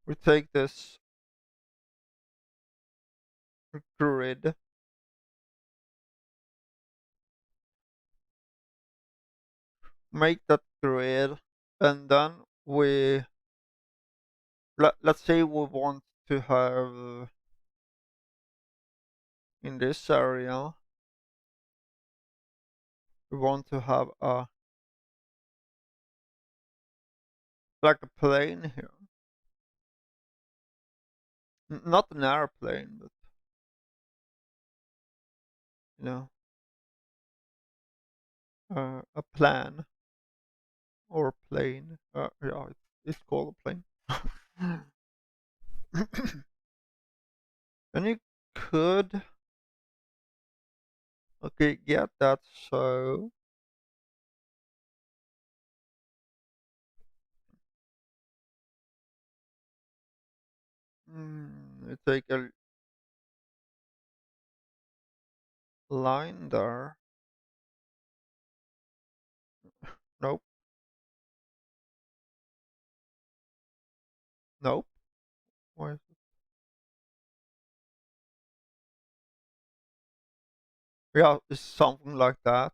A: we take this grid, make that grid, and then let's say we want to have in this area we want to have a like a plane here. Not an airplane, but you know, a plan or plane. Yeah, it's called a plane. And you could, okay, get that. So you take a line there, Nope. Why? Yeah, it's something like that.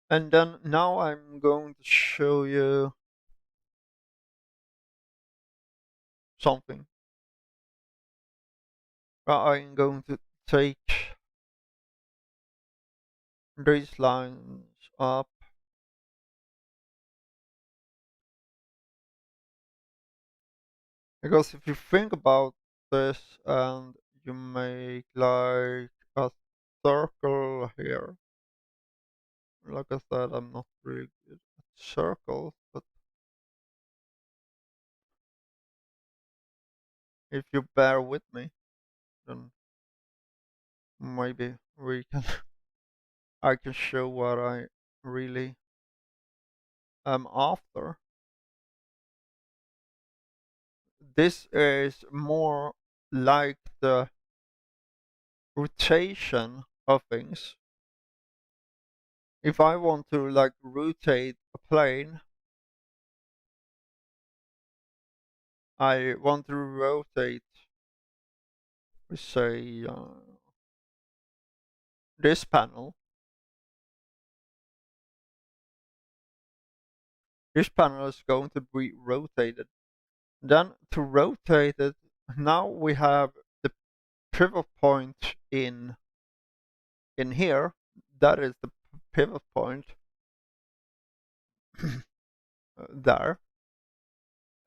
A: And then now I'm going to show you something. I'm going to take these lines up, because if you think about this and you make like a circle here, like I said, I'm not really good at circles, but if you bear with me, then maybe we can I can show what I really am after. This is more like the rotation of things. If I want to like rotate a plane, I want to rotate, we say, this panel. This panel is going to be rotated. Then to rotate it, now we have the pivot point in here. That is the pivot point there.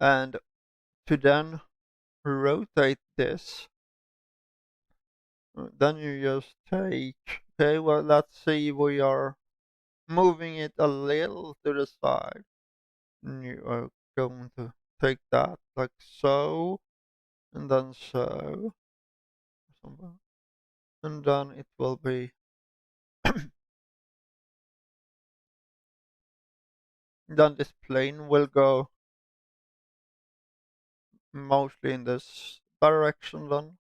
A: And to then rotate this, then you just take, okay, well, let's see, we are moving it a little to the side. And you are going to take that like so, and then so, and then it will be, then this plane will go mostly in this direction then.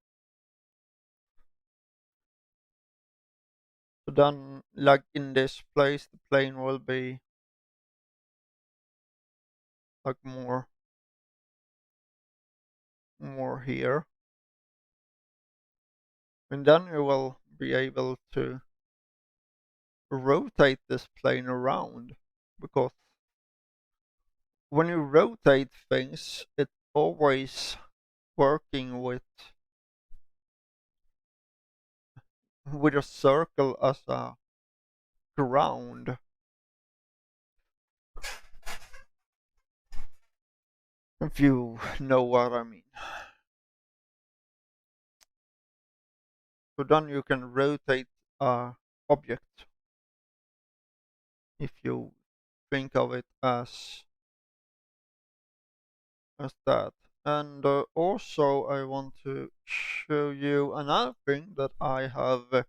A: So then, like in this place, the plane will be like more here, and then you will be able to rotate this plane around, because when you rotate things, it's always working with a circle as a ground. If you know what I mean. So then you can rotate a object if you think of it as that. And also I want to show you another thing that I have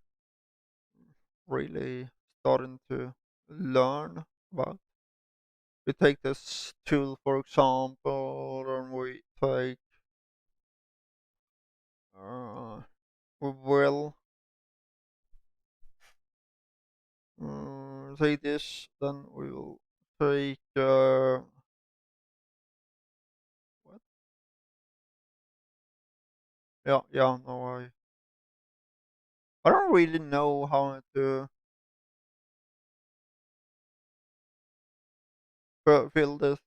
A: really starting to learn about. We take this tool, for example, and we take we will say this, then we will take what? Yeah, no, I don't really know how to fill this.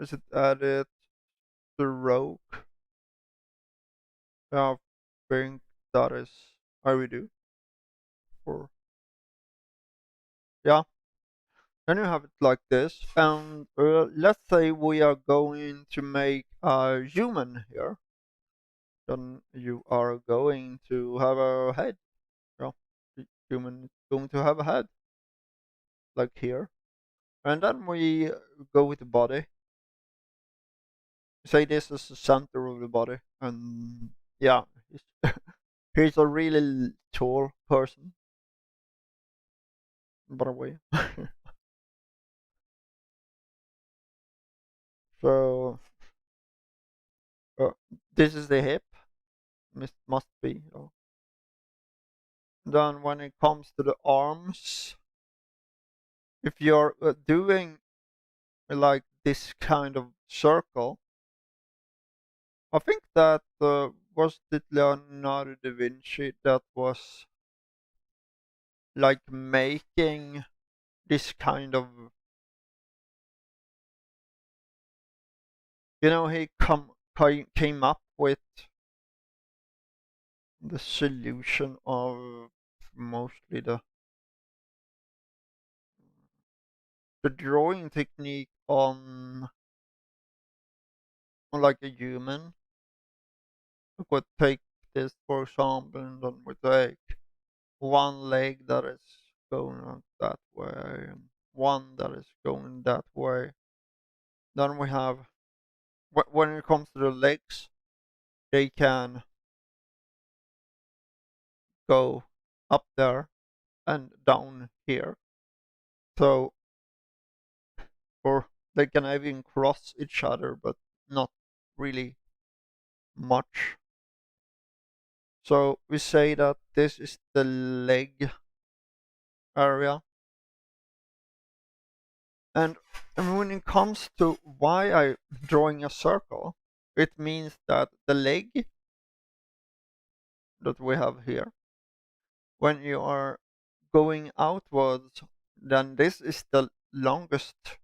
A: Is it added to rogue? Yeah, I think that is how we do. Or yeah, then you have it like this. And let's say we are going to make a human here. Then you are going to have a head. Yeah, the human is going to have a head, like here. And then we go with the body. Say this is the center of the body, and yeah, he's, he's a really tall person, by the way. So uh, this is the hip, must be. Then when it comes to the arms, if you're doing like this kind of circle. I think that was it Leonardo da Vinci that was like making this kind of, he came up with the solution of mostly the drawing technique on like a human. We could take this for example, and then we take one leg that is going that way, and one that is going that way. Then we have, when it comes to the legs, they can go up there and down here. So, or they can even cross each other, but not really much. So we say that this is the leg area. And, when it comes to why I'm drawing a circle, it means that the leg that we have here, when you are going outwards, then this is the longest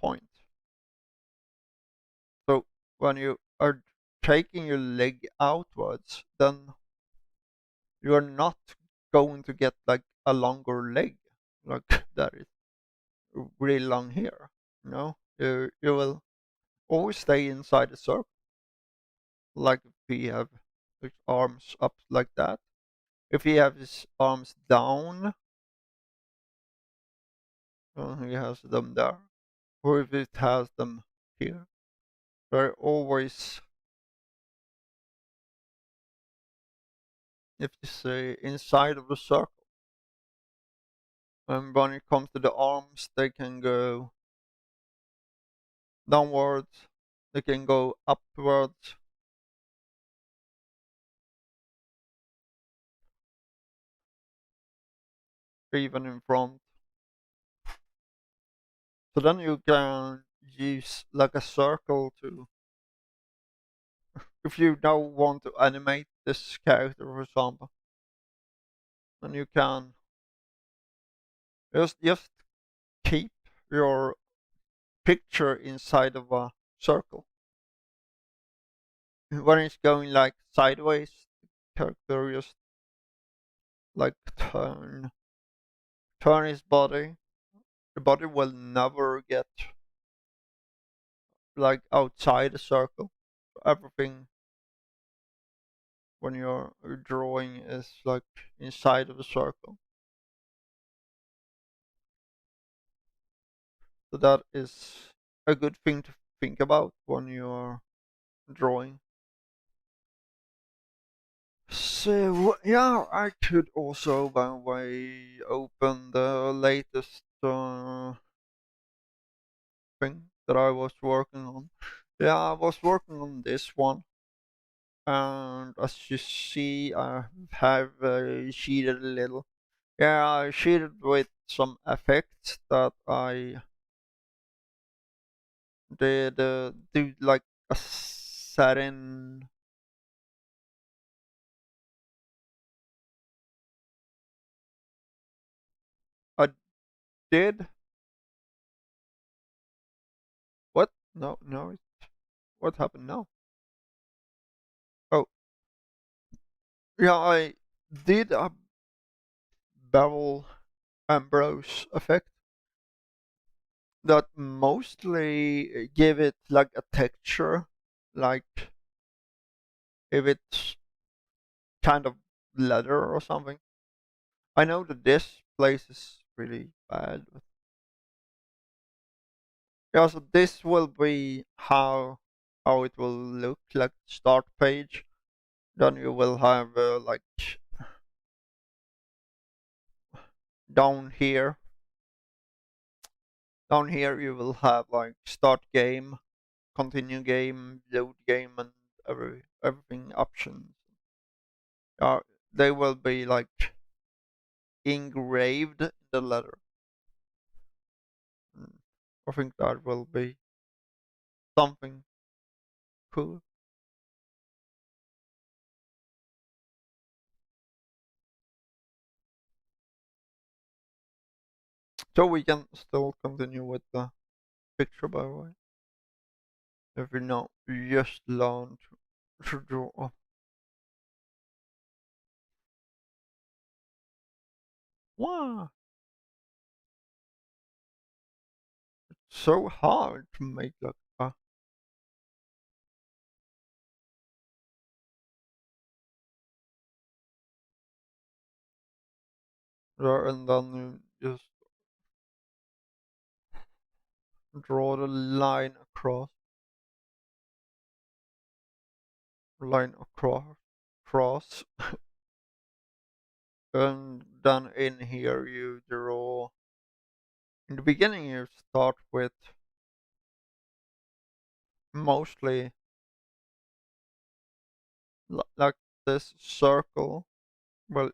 A: point. So when you are taking your leg outwards, then you're not going to get like a longer leg, like that is really long here. You will always stay inside the circle. Like if he have his arms up like that. If he have his arms down, he has them there. Or if it has them here, they're always, if you say, inside of the circle. And when it comes to the arms, they can go downwards, they can go upwards, even in front. So then you can use like a circle to, if you now want to animate this character, for example, then you can just keep your picture inside of a circle. When it's going like sideways, the character just like turn his body. The body will never get like outside the circle. Everything when you're drawing is like inside of the circle. So that is a good thing to think about when you're drawing. So yeah, I could also, by the way, open the latest thing that I was working on. Yeah, I was working on this one, and as you see, I have cheated a little. Yeah, I cheated with some effects that I did do like a certain. I did what? No, no. What happened now? Oh, yeah, I did a barrel Ambrose effect that mostly give it like a texture, like if it's kind of leather or something. I know that this place is really bad. But yeah, so this will be how it will look like start page. Then you will have like down here. Down here you will have like start game, continue game, load game, and everything options. Uh, they will be like engraved in the letter. Mm, I think that will be. something cool. So we can still continue with the picture, by the way. If you know, just learn to draw. Wow, so hard to make like there, and then you just draw the line across, and then in here you draw. In the beginning, you start with mostly like this circle. Well,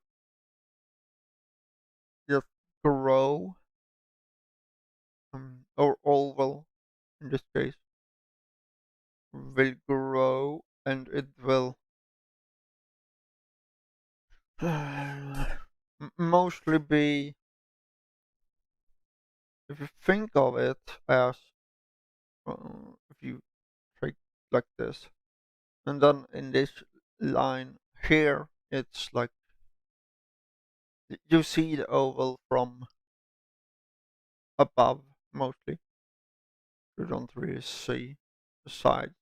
A: just grow, or oval in this case, will grow, and it will mostly be, if you think of it as, if you take like this, and then in this line here, it's like you see the oval from above mostly. You don't really see the side.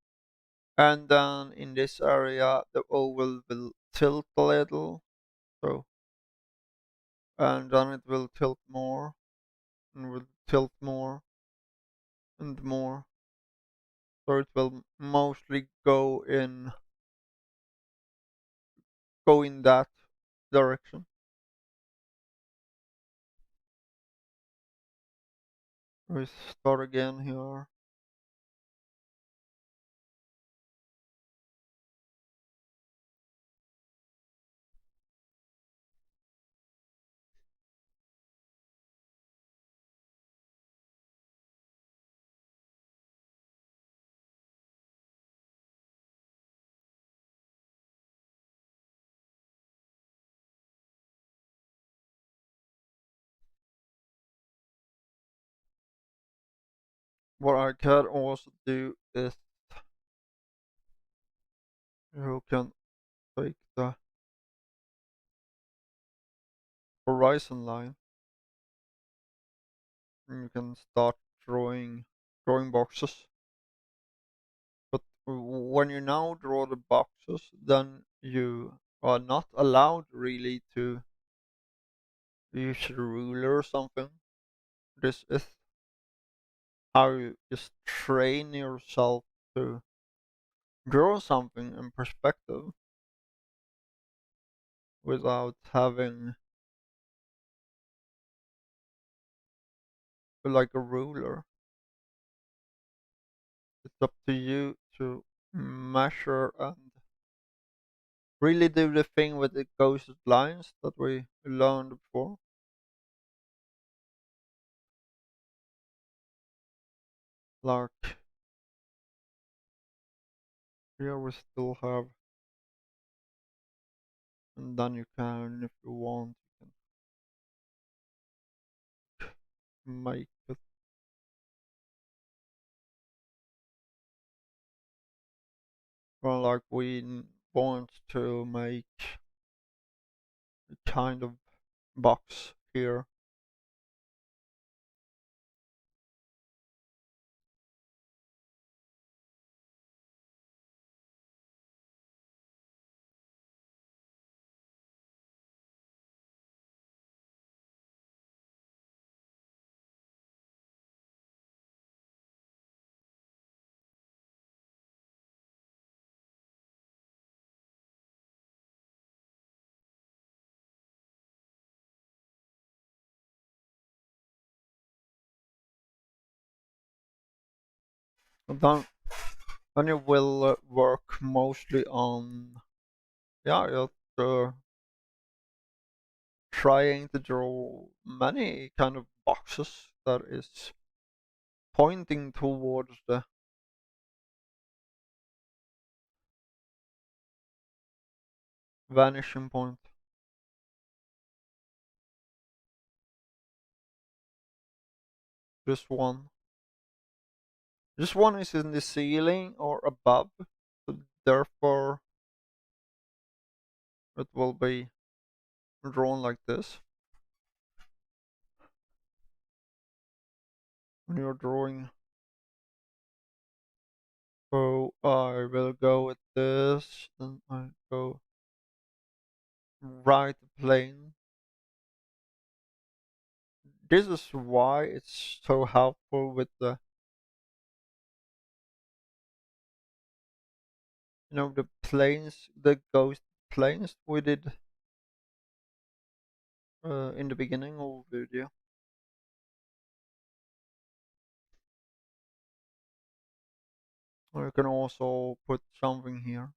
A: And then in this area, the oval will tilt a little, so, and then it will tilt more, and will tilt more and more. So it will mostly go in that direction. We start again here. What I can also do is you can take the horizon line, and you can start drawing boxes. But when you now draw the boxes, then you are not allowed really to use a ruler or something. This is how you just train yourself to draw something in perspective without having like a ruler. It's up to you to measure and really do the thing with the ghost lines that we learned before. Like here we still have, and then you can, if you want, you can make it. Well, like we want to make a kind of box here. And then you will work mostly on, yeah, just trying to draw many kind of boxes that is pointing towards the vanishing point. This one. This one is in the ceiling or above, so therefore it will be drawn like this. When you're drawing, so I will go with this, and I go right plane. This is why it's so helpful with the, the planes, the ghost planes we did in the beginning of the video. Or you can also put something here.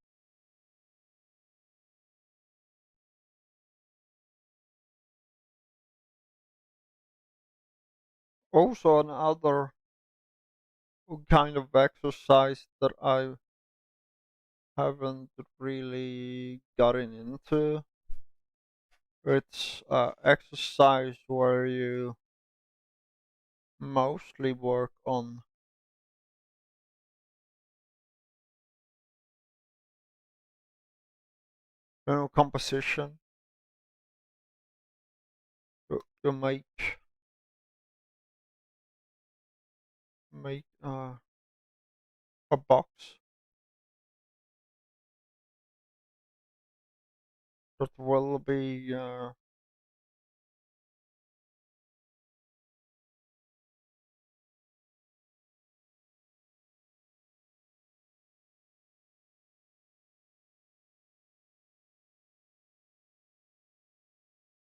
A: Also another kind of exercise that I haven't really gotten into. It's exercise where you mostly work on composition. You make a box that will be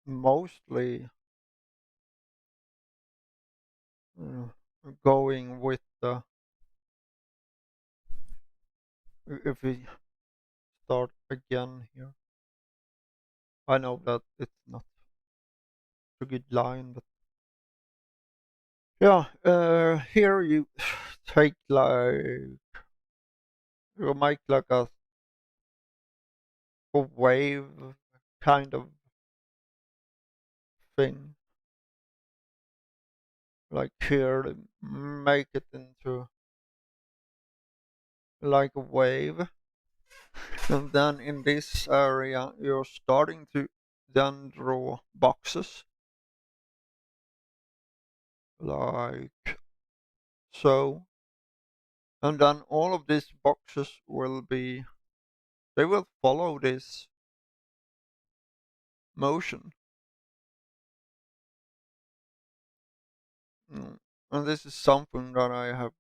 A: mostly uh, going with the. If we start again here, I know that it's not a good line, but yeah, here you take like you make like a wave kind of thing, like here, make it into like a wave, and then in this area you're starting to then draw boxes like so, and then all of these boxes will be, they will follow this motion. Mm. And this is something that I have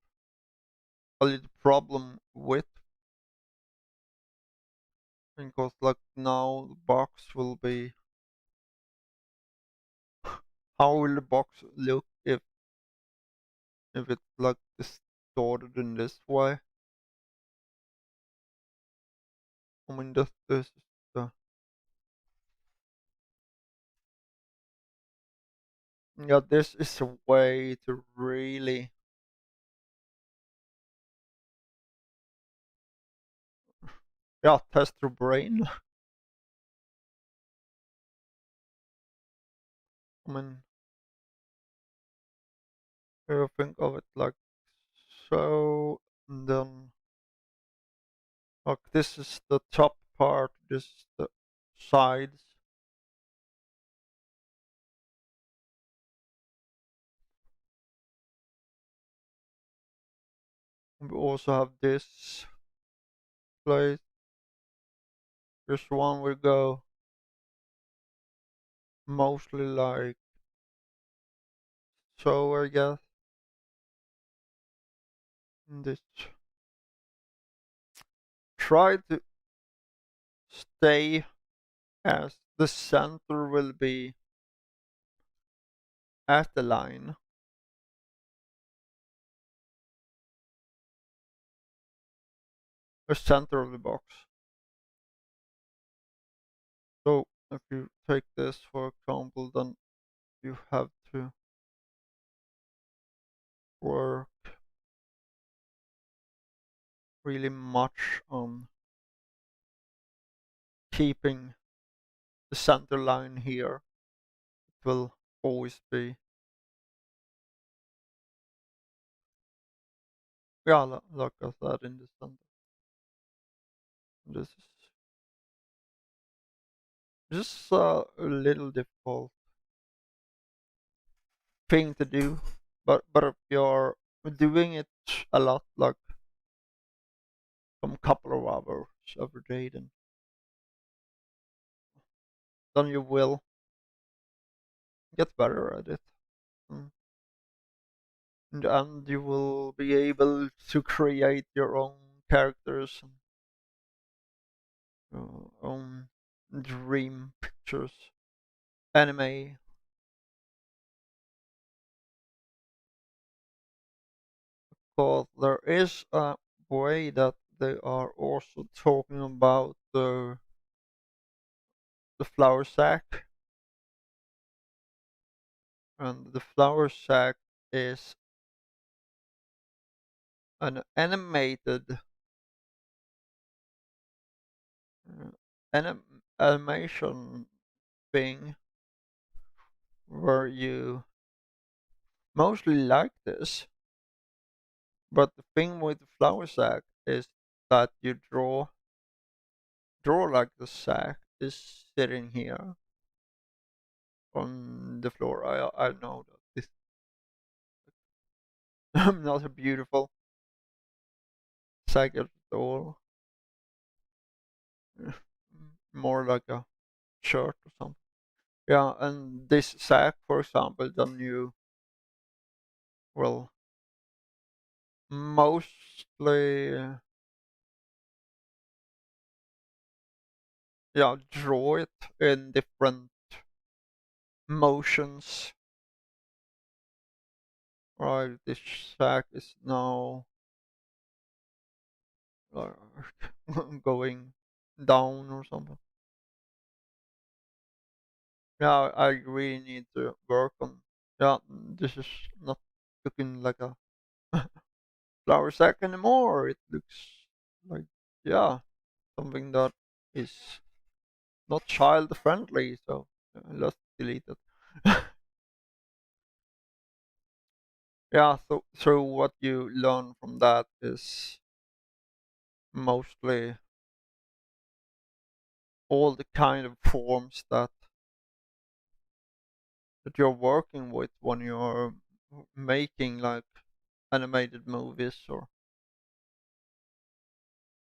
A: a little problem with, because like now the box will be, how will the box look if it's like distorted in this way? I mean this is the, yeah, this is a way to really, yeah, test your brain. I mean, you think of it like so, and then like this is the top part, this is the sides. We also have this place. This one will go mostly like so, I guess. This, try to stay as the center will be at the line, the center of the box. So if you take this for example, then you have to work really much on keeping the center line here. It will always be, yeah, like I said, in the center. This is just a little difficult thing to do, but if you're doing it a lot, like some couple of hours every day, then you will get better at it. Mm. And you will be able to create your own characters and your own dream pictures, anime. But there is a way that they are also talking about the flour sack, and the flour sack is an animated uh, animation thing where you mostly like this, but the thing with the flour sack is that you draw like the sack is sitting here on the floor. I know that this not a beautiful sack at all. More like a shirt or something. Yeah, and this sack, for example, then you will mostly yeah draw it in different motions. Right, this sack is now like going down or something. Yeah, I really need to work on. Yeah, this is not looking like a flour sack anymore. It looks like, yeah, something that is not child friendly. So let's delete it. Yeah, so what you learn from that is mostly all the kind of forms that you're working with when you're making like animated movies or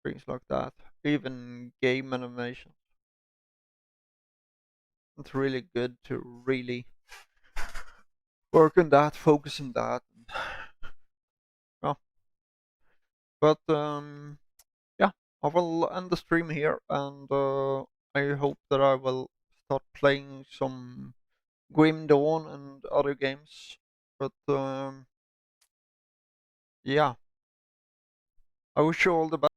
A: things like that. Even game animation. It's really good to really work on that, focus on that. Yeah. But yeah, I will end the stream here, and I hope that I will start playing some Grim Dawn and other games. But yeah, I wish you all the best.